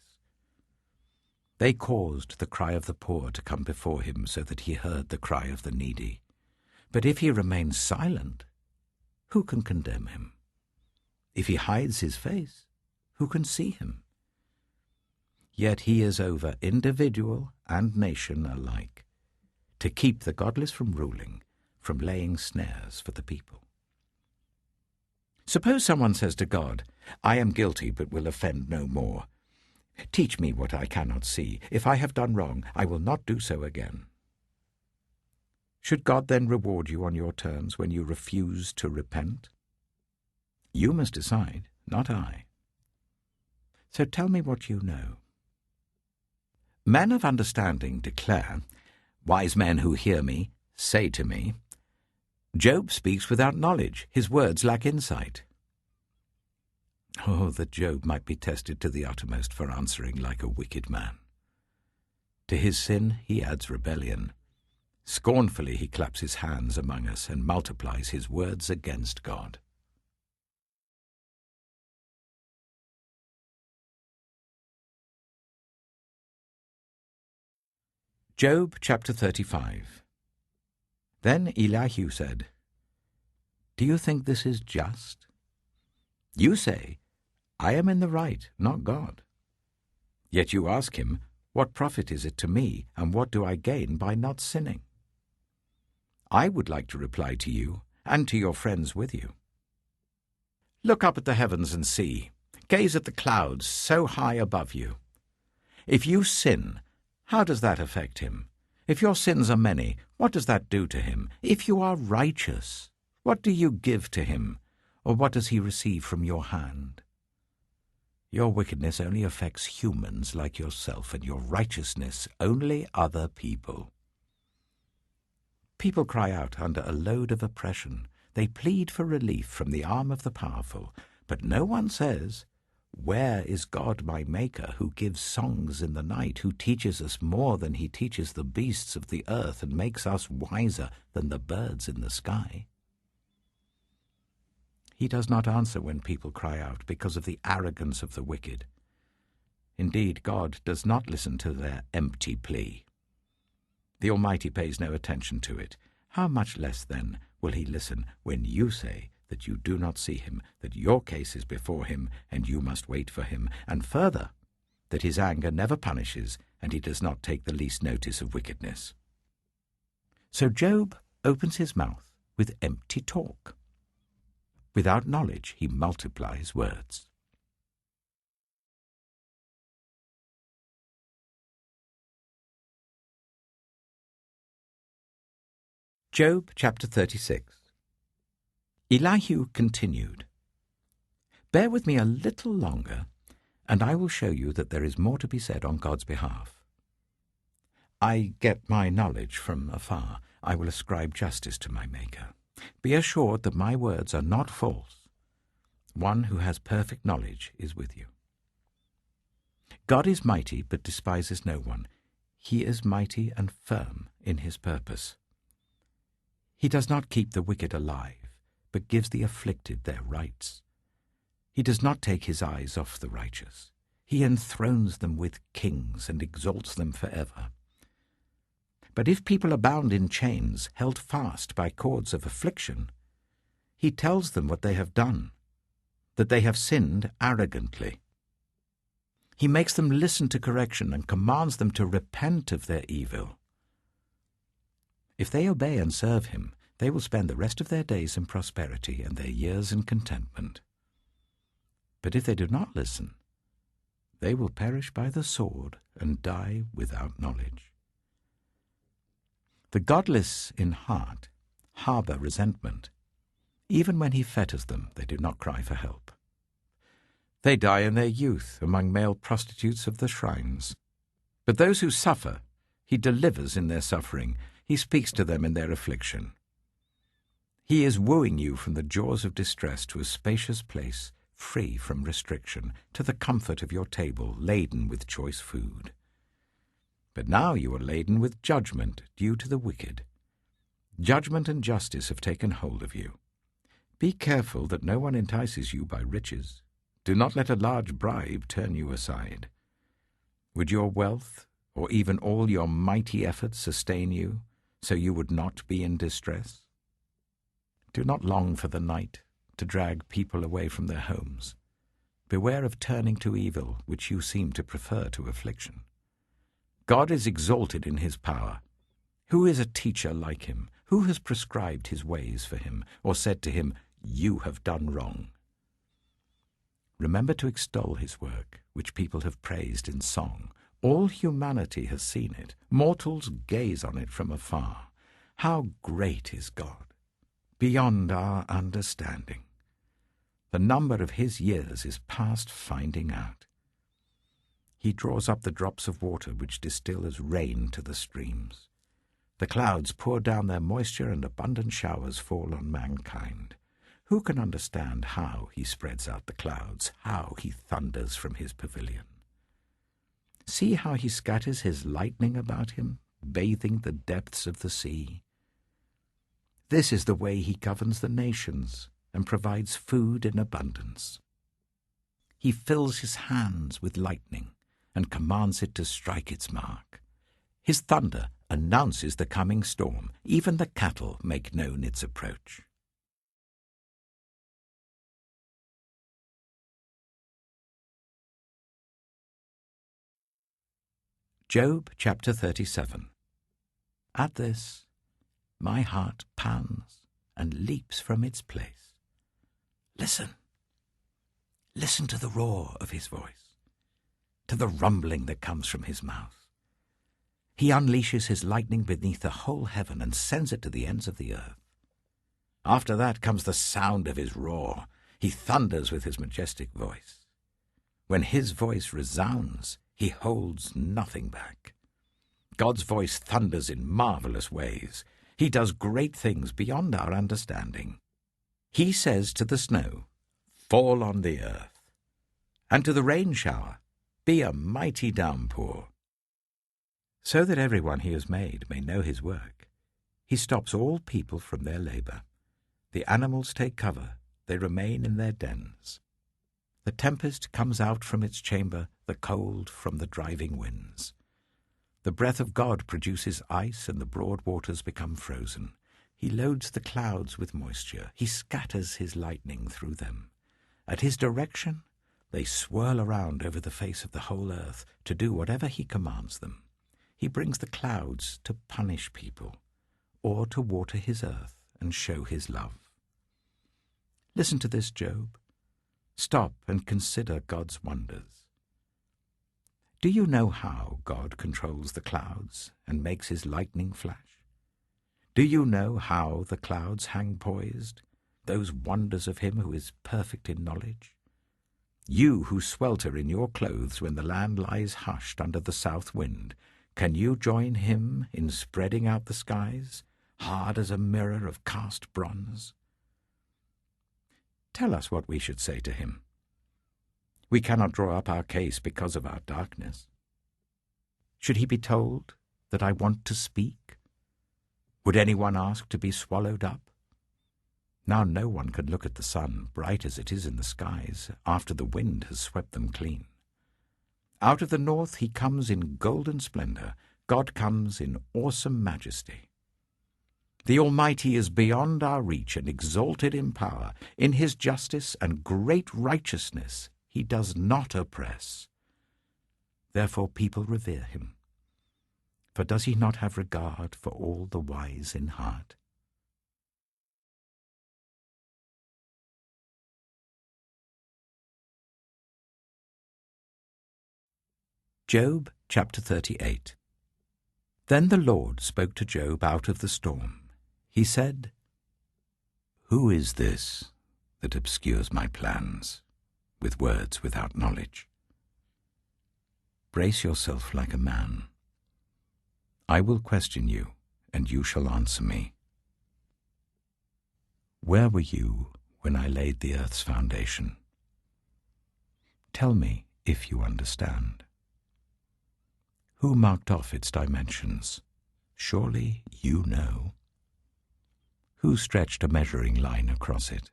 They caused the cry of the poor to come before him, so that he heard the cry of the needy. But if he remains silent, who can condemn him? If he hides his face, who can see him? Yet he is over individual and nation alike, to keep the godless from ruling, from laying snares for the people. Suppose someone says to God, "I am guilty but will offend no more. Teach me what I cannot see. If I have done wrong, I will not do so again." Should God then reward you on your terms when you refuse to repent? You must decide, not I. So tell me what you know. Men of understanding declare, wise men who hear me say to me, Job speaks without knowledge, his words lack insight. Oh, that Job might be tested to the uttermost for answering like a wicked man. To his sin he adds rebellion. Scornfully he claps his hands among us and multiplies his words against God. Job chapter 35. Then Elihu said, "Do you think this is just? You say, I am in the right, not God. Yet you ask him, what profit is it to me, and what do I gain by not sinning? I would like to reply to you, and to your friends with you. Look up at the heavens and see. Gaze at the clouds so high above you. If you sin, how does that affect him? If your sins are many, what does that do to him? If you are righteous, what do you give to him, or what does he receive from your hand? Your wickedness only affects humans like yourself, and your righteousness only other people. People cry out under a load of oppression. They plead for relief from the arm of the powerful, but no one says, Where is God my Maker, who gives songs in the night, who teaches us more than he teaches the beasts of the earth, and makes us wiser than the birds in the sky? He does not answer when people cry out because of the arrogance of the wicked. Indeed, God does not listen to their empty plea. The Almighty pays no attention to it. How much less, then, will he listen when you say that you do not see him, that your case is before him, and you must wait for him, and further, that his anger never punishes, and he does not take the least notice of wickedness. So Job opens his mouth with empty talk. Without knowledge he multiplies words. Job chapter 36. Elihu continued, Bear with me a little longer, and I will show you that there is more to be said on God's behalf. I get my knowledge from afar. I will ascribe justice to my Maker. Be assured that my words are not false. One who has perfect knowledge is with you. God is mighty, but despises no one. He is mighty and firm in his purpose. He does not keep the wicked alive, but gives the afflicted their rights. He does not take his eyes off the righteous. He enthrones them with kings and exalts them forever. But if people are bound in chains, held fast by cords of affliction, he tells them what they have done, that they have sinned arrogantly. He makes them listen to correction and commands them to repent of their evil. If they obey and serve him, they will spend the rest of their days in prosperity and their years in contentment. But if they do not listen, they will perish by the sword and die without knowledge. The godless in heart harbor resentment. Even when he fetters them, they do not cry for help. They die in their youth among male prostitutes of the shrines. But those who suffer, he delivers in their suffering. He speaks to them in their affliction. He is wooing you from the jaws of distress to a spacious place, free from restriction, to the comfort of your table, laden with choice food. But now you are laden with judgment due to the wicked. Judgment and justice have taken hold of you. Be careful that no one entices you by riches. Do not let a large bribe turn you aside. Would your wealth, or even all your mighty efforts, sustain you, so you would not be in distress? Do not long for the night to drag people away from their homes. Beware of turning to evil, which you seem to prefer to affliction. God is exalted in his power. Who is a teacher like him? Who has prescribed his ways for him, or said to him, "You have done wrong"? Remember to extol his work, which people have praised in song. All humanity has seen it. Mortals gaze on it from afar. How great is God! Beyond our understanding. The number of his years is past finding out. He draws up the drops of water which distill as rain to the streams. The clouds pour down their moisture and abundant showers fall on mankind. Who can understand how he spreads out the clouds, how he thunders from his pavilion? See how he scatters his lightning about him, bathing the depths of the sea. This is the way he governs the nations and provides food in abundance. He fills his hands with lightning and commands it to strike its mark. His thunder announces the coming storm. Even the cattle make known its approach. Job chapter 37. At this, my heart pants and leaps from its place. Listen. Listen to the roar of his voice, to the rumbling that comes from his mouth. He unleashes his lightning beneath the whole heaven and sends it to the ends of the earth. After that comes the sound of his roar. He thunders with his majestic voice. When his voice resounds, he holds nothing back. God's voice thunders in marvelous ways. He does great things beyond our understanding. He says to the snow, "Fall on the earth," and to the rain shower, "Be a mighty downpour." So that everyone he has made may know his work. He stops all people from their labor. The animals take cover. They remain in their dens. The tempest comes out from its chamber, the cold from the driving winds. The breath of God produces ice, and the broad waters become frozen. He loads the clouds with moisture. He scatters his lightning through them. At his direction, they swirl around over the face of the whole earth to do whatever he commands them. He brings the clouds to punish people, or to water his earth and show his love. Listen to this, Job. Stop and consider God's wonders. Do you know how God controls the clouds and makes his lightning flash? Do you know how the clouds hang poised, those wonders of him who is perfect in knowledge? You who swelter in your clothes when the land lies hushed under the south wind, can you join him in spreading out the skies, hard as a mirror of cast bronze? Tell us what we should say to him. We cannot draw up our case because of our darkness. Should he be told that I want to speak? Would anyone ask to be swallowed up? Now no one can look at the sun, bright as it is in the skies, after the wind has swept them clean. Out of the north he comes in golden splendor. God comes in awesome majesty. The Almighty is beyond our reach and exalted in power. In his justice and great righteousness he does not oppress. Therefore people revere him. For does he not have regard for all the wise in heart? Job chapter 38. Then the Lord spoke to Job out of the storm. He said, "Who is this that obscures my plans? with words without knowledge. Brace yourself like a man. I will question you, and you shall answer me. Where were you when I laid the earth's foundation? Tell me if you understand. Who marked off its dimensions? Surely you know. Who stretched a measuring line across it?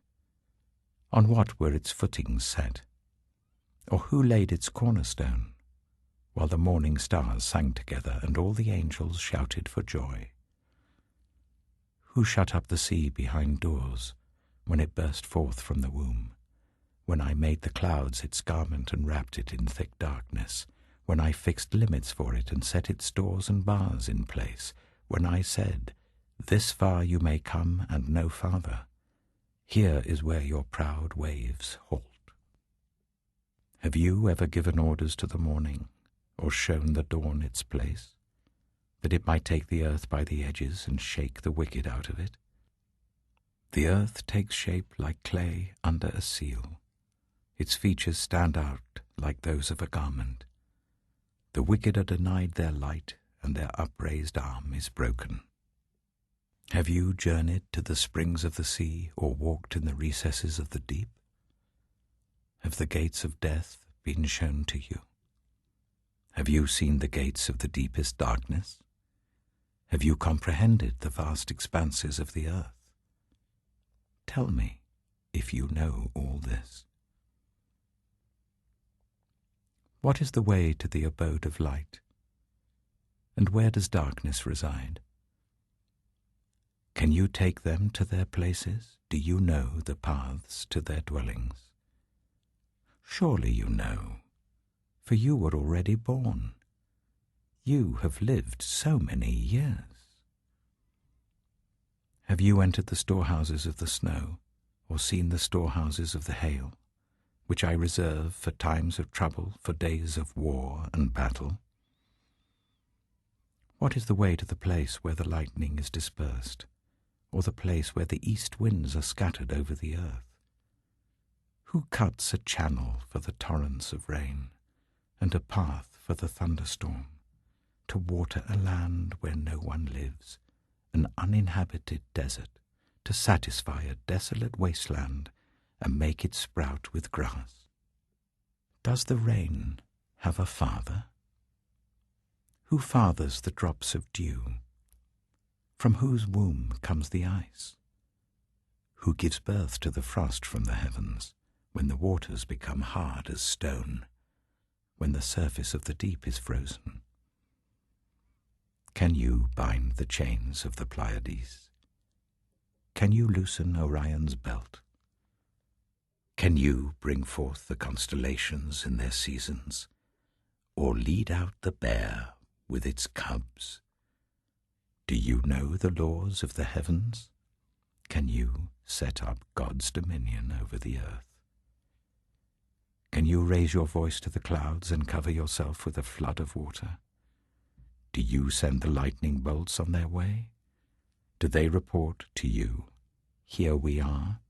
On what were its footings set? Or who laid its cornerstone, while the morning stars sang together and all the angels shouted for joy? Who shut up the sea behind doors when it burst forth from the womb? When I made the clouds its garment and wrapped it in thick darkness, when I fixed limits for it and set its doors and bars in place, when I said, "This far you may come and no farther. Here is where your proud waves halt." Have you ever given orders to the morning, or shown the dawn its place, that it might take the earth by the edges and shake the wicked out of it? The earth takes shape like clay under a seal. Its features stand out like those of a garment. The wicked are denied their light, and their upraised arm is broken. Have you journeyed to the springs of the sea, or walked in the recesses of the deep? Have the gates of death been shown to you? Have you seen the gates of the deepest darkness? Have you comprehended the vast expanses of the earth? Tell me if you know all this. What is the way to the abode of light? And where does darkness reside? Can you take them to their places? Do you know the paths to their dwellings? Surely you know, for you were already born. You have lived so many years. Have you entered the storehouses of the snow, or seen the storehouses of the hail, which I reserve for times of trouble, for days of war and battle? What is the way to the place where the lightning is dispersed, or the place where the east winds are scattered over the earth? Who cuts a channel for the torrents of rain, and a path for the thunderstorm, to water a land where no one lives, an uninhabited desert, to satisfy a desolate wasteland, and make it sprout with grass? Does the rain have a father? Who fathers the drops of dew? From whose womb comes the ice? Who gives birth to the frost from the heavens, when the waters become hard as stone, when the surface of the deep is frozen? Can you bind the chains of the Pleiades? Can you loosen Orion's belt? Can you bring forth the constellations in their seasons, or lead out the bear with its cubs? Do you know the laws of the heavens? Can you set up God's dominion over the earth? Can you raise your voice to the clouds and cover yourself with a flood of water? Do you send the lightning bolts on their way? Do they report to you, "Here we are"?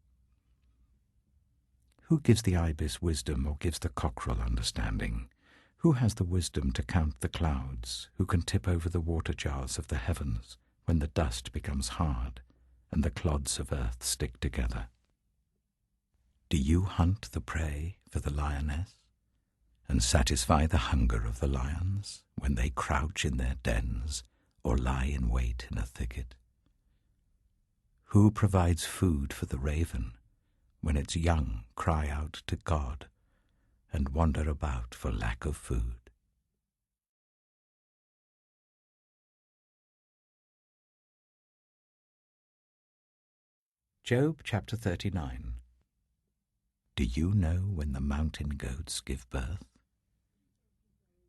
Who gives the ibis wisdom, or gives the cockerel understanding? Who has the wisdom to count the clouds? Who can tip over the water jars of the heavens when the dust becomes hard and the clods of earth stick together? Do you hunt the prey for the lioness, and satisfy the hunger of the lions when they crouch in their dens or lie in wait in a thicket? Who provides food for the raven when its young cry out to God and wander about for lack of food? Job chapter 39. Do you know when the mountain goats give birth?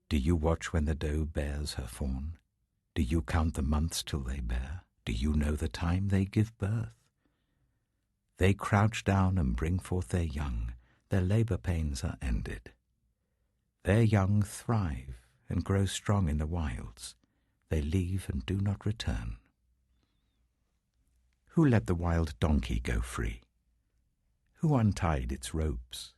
Do you watch when the doe bears her fawn? Do you count the months till they bear? Do you know the time they give birth? They crouch down and bring forth their young. Their labor pains are ended. Their young thrive and grow strong in the wilds. They leave and do not return. Who let the wild donkey go free? Who untied its ropes?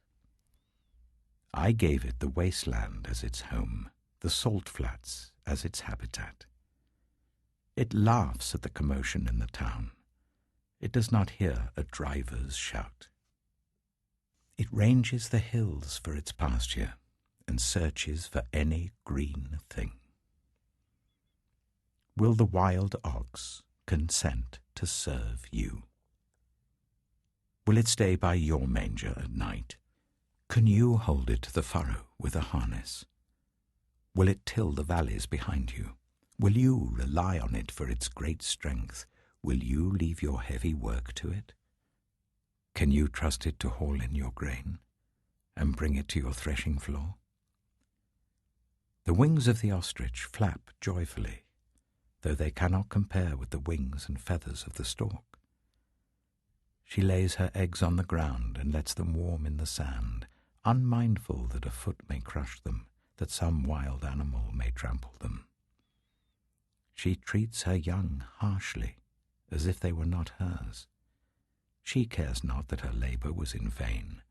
I gave it the wasteland as its home, the salt flats as its habitat. It laughs at the commotion in the town. It does not hear a driver's shout. It ranges the hills for its pasture and searches for any green thing. Will the wild ox consent to serve you? Will it stay by your manger at night? Can you hold it to the furrow with a harness? Will it till the valleys behind you? Will you rely on it for its great strength? Will you leave your heavy work to it? Can you trust it to haul in your grain and bring it to your threshing floor? The wings of the ostrich flap joyfully, though they cannot compare with the wings and feathers of the stork. She lays her eggs on the ground and lets them warm in the sand, unmindful that a foot may crush them, that some wild animal may trample them. She treats her young harshly, as if they were not hers. She cares not that her labor was in vain,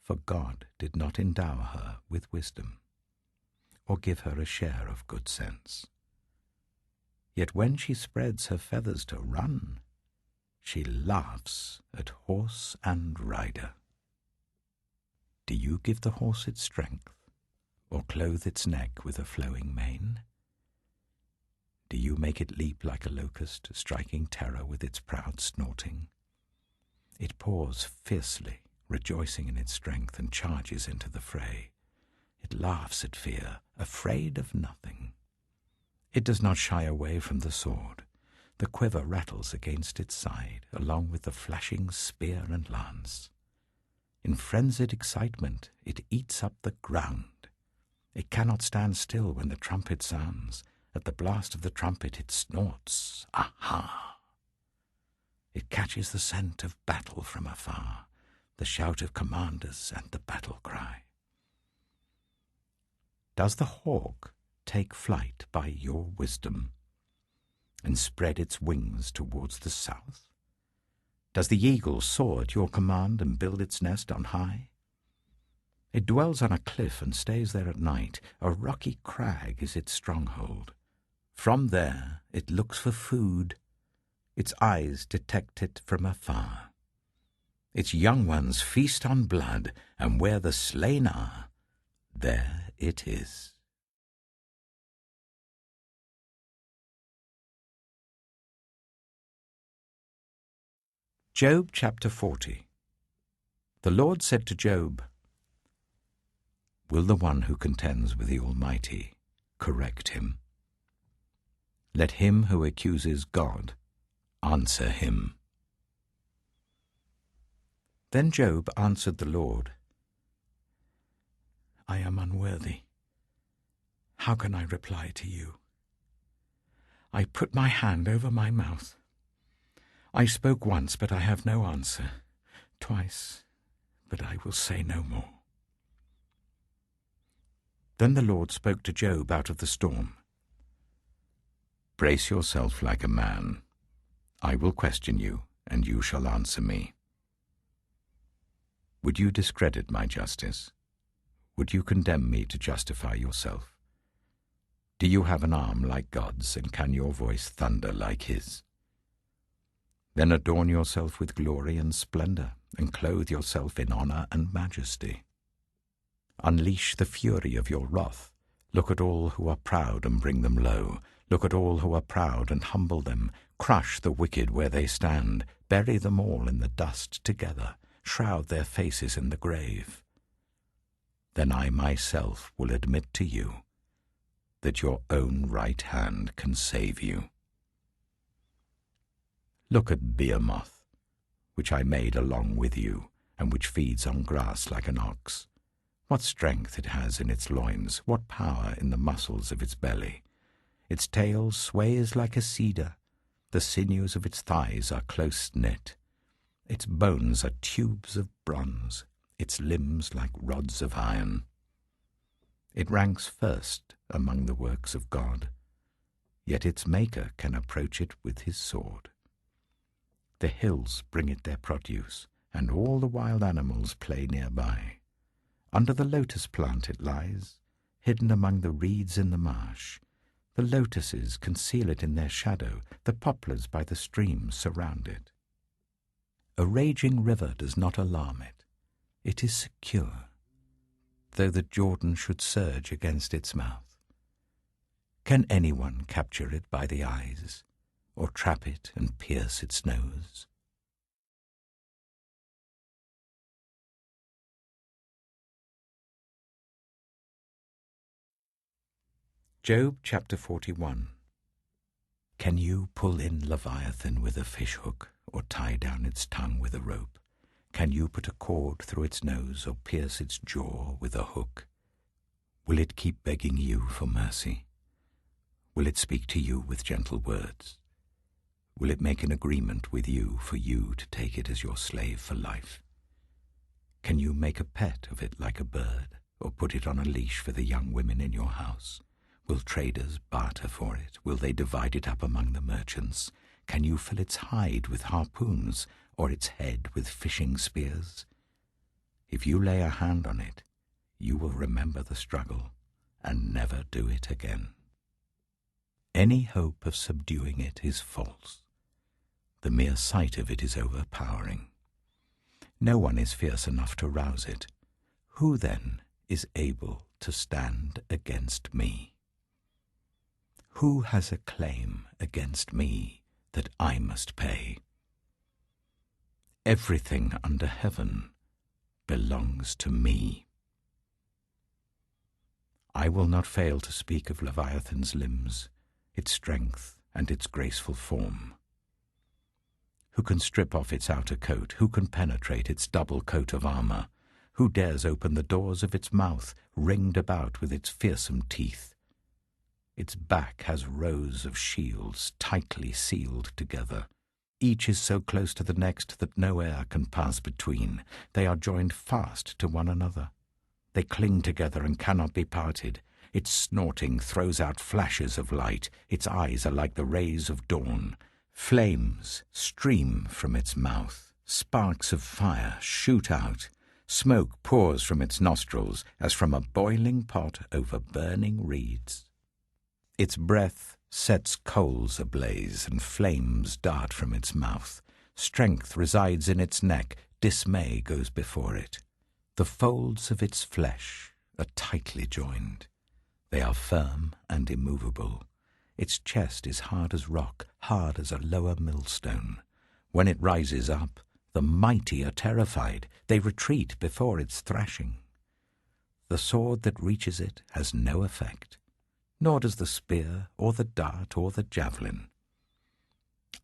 for God did not endow her with wisdom, or give her a share of good sense. Yet when she spreads her feathers to run, she laughs at horse and rider. Do you give the horse its strength, or clothe its neck with a flowing mane? Do you make it leap like a locust, striking terror with its proud snorting? It paws fiercely, rejoicing in its strength, and charges into the fray. It laughs at fear, afraid of nothing. It does not shy away from the sword. The quiver rattles against its side, along with the flashing spear and lance. In frenzied excitement, it eats up the ground. It cannot stand still when the trumpet sounds. At the blast of the trumpet it snorts, aha! It catches the scent of battle from afar, the shout of commanders and the battle cry. Does the hawk take flight by your wisdom and spread its wings towards the south? Does the eagle soar at your command and build its nest on high? It dwells on a cliff and stays there at night. A rocky crag is its stronghold. From there it looks for food. Its eyes detect it from afar. Its young ones feast on blood, and where the slain are, there it is. Job chapter 40. The Lord said to Job, Will the one who contends with the Almighty correct him? Let him who accuses God answer him. Then Job answered the Lord, I am unworthy. How can I reply to you? I put my hand over my mouth. I spoke once, but I have no answer. Twice, but I will say no more. Then the Lord spoke to Job out of the storm. Brace yourself like a man. I will question you, and you shall answer me. Would you discredit my justice? Would you condemn me to justify yourself? Do you have an arm like God's, and can your voice thunder like his? Then adorn yourself with glory and splendor, and clothe yourself in honor and majesty. Unleash the fury of your wrath. Look at all who are proud and bring them low. Look at all who are proud and humble them. Crush the wicked where they stand. Bury them all in the dust together. Shroud their faces in the grave. Then I myself will admit to you that your own right hand can save you. Look at Behemoth, which I made along with you, and which feeds on grass like an ox. What strength it has in its loins, what power in the muscles of its belly. Its tail sways like a cedar, the sinews of its thighs are close knit. Its bones are tubes of bronze, its limbs like rods of iron. It ranks first among the works of God, yet its maker can approach it with his sword. The hills bring it their produce, and all the wild animals play nearby. Under the lotus plant it lies, hidden among the reeds in the marsh. The lotuses conceal it in their shadow, the poplars by the stream surround it. A raging river does not alarm it. It is secure, though the Jordan should surge against its mouth. Can anyone capture it by the eyes, or trap it and pierce its nose? Job chapter 41. Can you pull in Leviathan with a fishhook, or tie down its tongue with a rope? Can you put a cord through its nose, or pierce its jaw with a hook? Will it keep begging you for mercy? Will it speak to you with gentle words? Will it make an agreement with you for you to take it as your slave for life? Can you make a pet of it like a bird, or put it on a leash for the young women in your house? Will traders barter for it? Will they divide it up among the merchants? Can you fill its hide with harpoons, or its head with fishing spears? If you lay a hand on it, you will remember the struggle and never do it again. Any hope of subduing it is false. The mere sight of it is overpowering. No one is fierce enough to rouse it. Who then is able to stand against me? Who has a claim against me that I must pay? Everything under heaven belongs to me. I will not fail to speak of Leviathan's limbs, its strength and its graceful form. Who can strip off its outer coat? Who can penetrate its double coat of armor? Who dares open the doors of its mouth, ringed about with its fearsome teeth? Its back has rows of shields tightly sealed together. Each is so close to the next that no air can pass between. They are joined fast to one another. They cling together and cannot be parted. Its snorting throws out flashes of light. Its eyes are like the rays of dawn. Flames stream from its mouth. Sparks of fire shoot out. Smoke pours from its nostrils as from a boiling pot over burning reeds. Its breath sets coals ablaze, and flames dart from its mouth. Strength resides in its neck, dismay goes before it. The folds of its flesh are tightly joined. They are firm and immovable. Its chest is hard as rock, hard as a lower millstone. When it rises up, the mighty are terrified. They retreat before its thrashing. The sword that reaches it has no effect, nor does the spear or the dart or the javelin.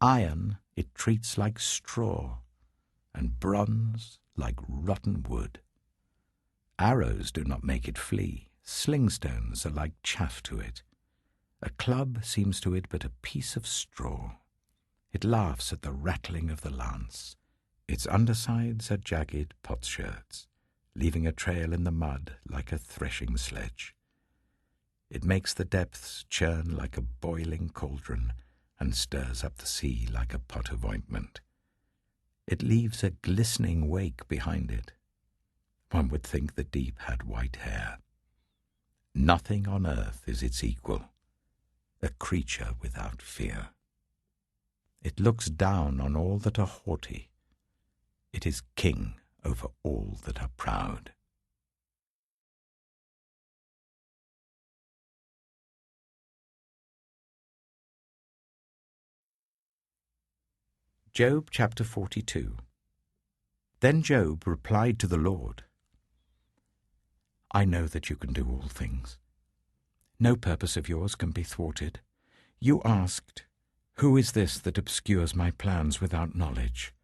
Iron it treats like straw, and bronze like rotten wood. Arrows do not make it flee. Slingstones are like chaff to it. A club seems to it but a piece of straw. It laughs at the rattling of the lance. Its undersides are jagged potsherds, leaving a trail in the mud like a threshing sledge. It makes the depths churn like a boiling cauldron and stirs up the sea like a pot of ointment. It leaves a glistening wake behind it. One would think the deep had white hair. Nothing on earth is its equal, a creature without fear. It looks down on all that are haughty. It is king over all that are proud. Job chapter 42. Then Job replied to the Lord, I know that you can do all things. No purpose of yours can be thwarted. You asked, who is this that obscures my plans without knowledge?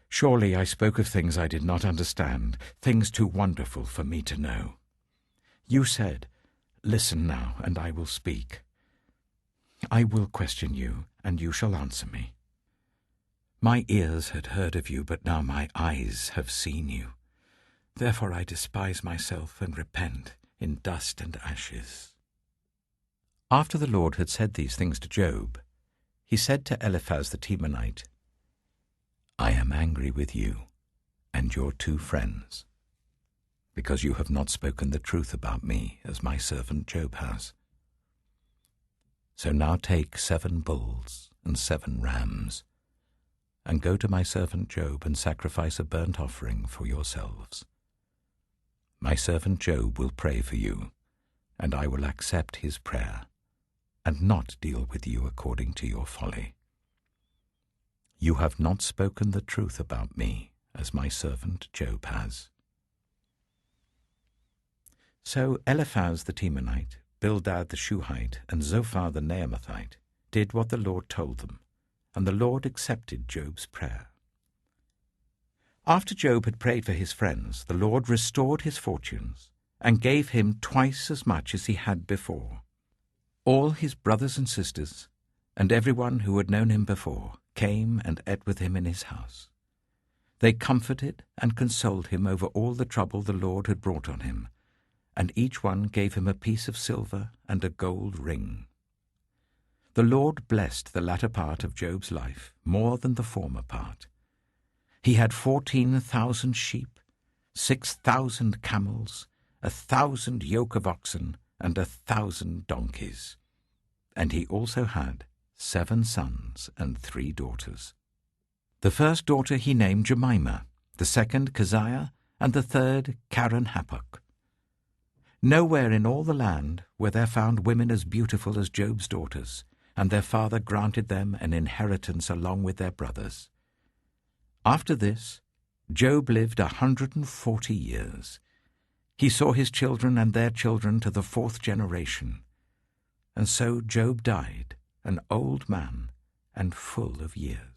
Surely I spoke of things I did not understand, things too wonderful for me to know. You said, listen now, and I will speak. I will question you, and you shall answer me. My ears had heard of you, but now my eyes have seen you. Therefore I despise myself and repent in dust and ashes. After the Lord had said these things to Job, he said to Eliphaz the Temanite, I am angry with you and your two friends. because you have not spoken the truth about me, as my servant Job has. So now take 7 bulls and 7 rams, and go to my servant Job and sacrifice a burnt offering for yourselves. My servant Job will pray for you, and I will accept his prayer, and not deal with you according to your folly. You have not spoken the truth about me, as my servant Job has. So Eliphaz the Temanite, Bildad the Shuhite, and Zophar the Naamathite did what the Lord told them, and the Lord accepted Job's prayer. After Job had prayed for his friends, the Lord restored his fortunes and gave him twice as much as he had before. All his brothers and sisters, and everyone who had known him before, came and ate with him in his house. They comforted and consoled him over all the trouble the Lord had brought on him, and each one gave him a piece of silver and a gold ring. The Lord blessed the latter part of Job's life more than the former part. He had 14,000 sheep, 6,000 camels, 1,000 yoke of oxen, and 1,000 donkeys. And he also had 7 sons and 3 daughters. The first daughter he named Jemimah, the second Keziah, and the third Karen-Happuch. Nowhere in all the land were there found women as beautiful as Job's daughters, and their father granted them an inheritance along with their brothers. After this, Job lived 140 years. He saw his children and their children to the 4th generation. And so Job died, an old man and full of years.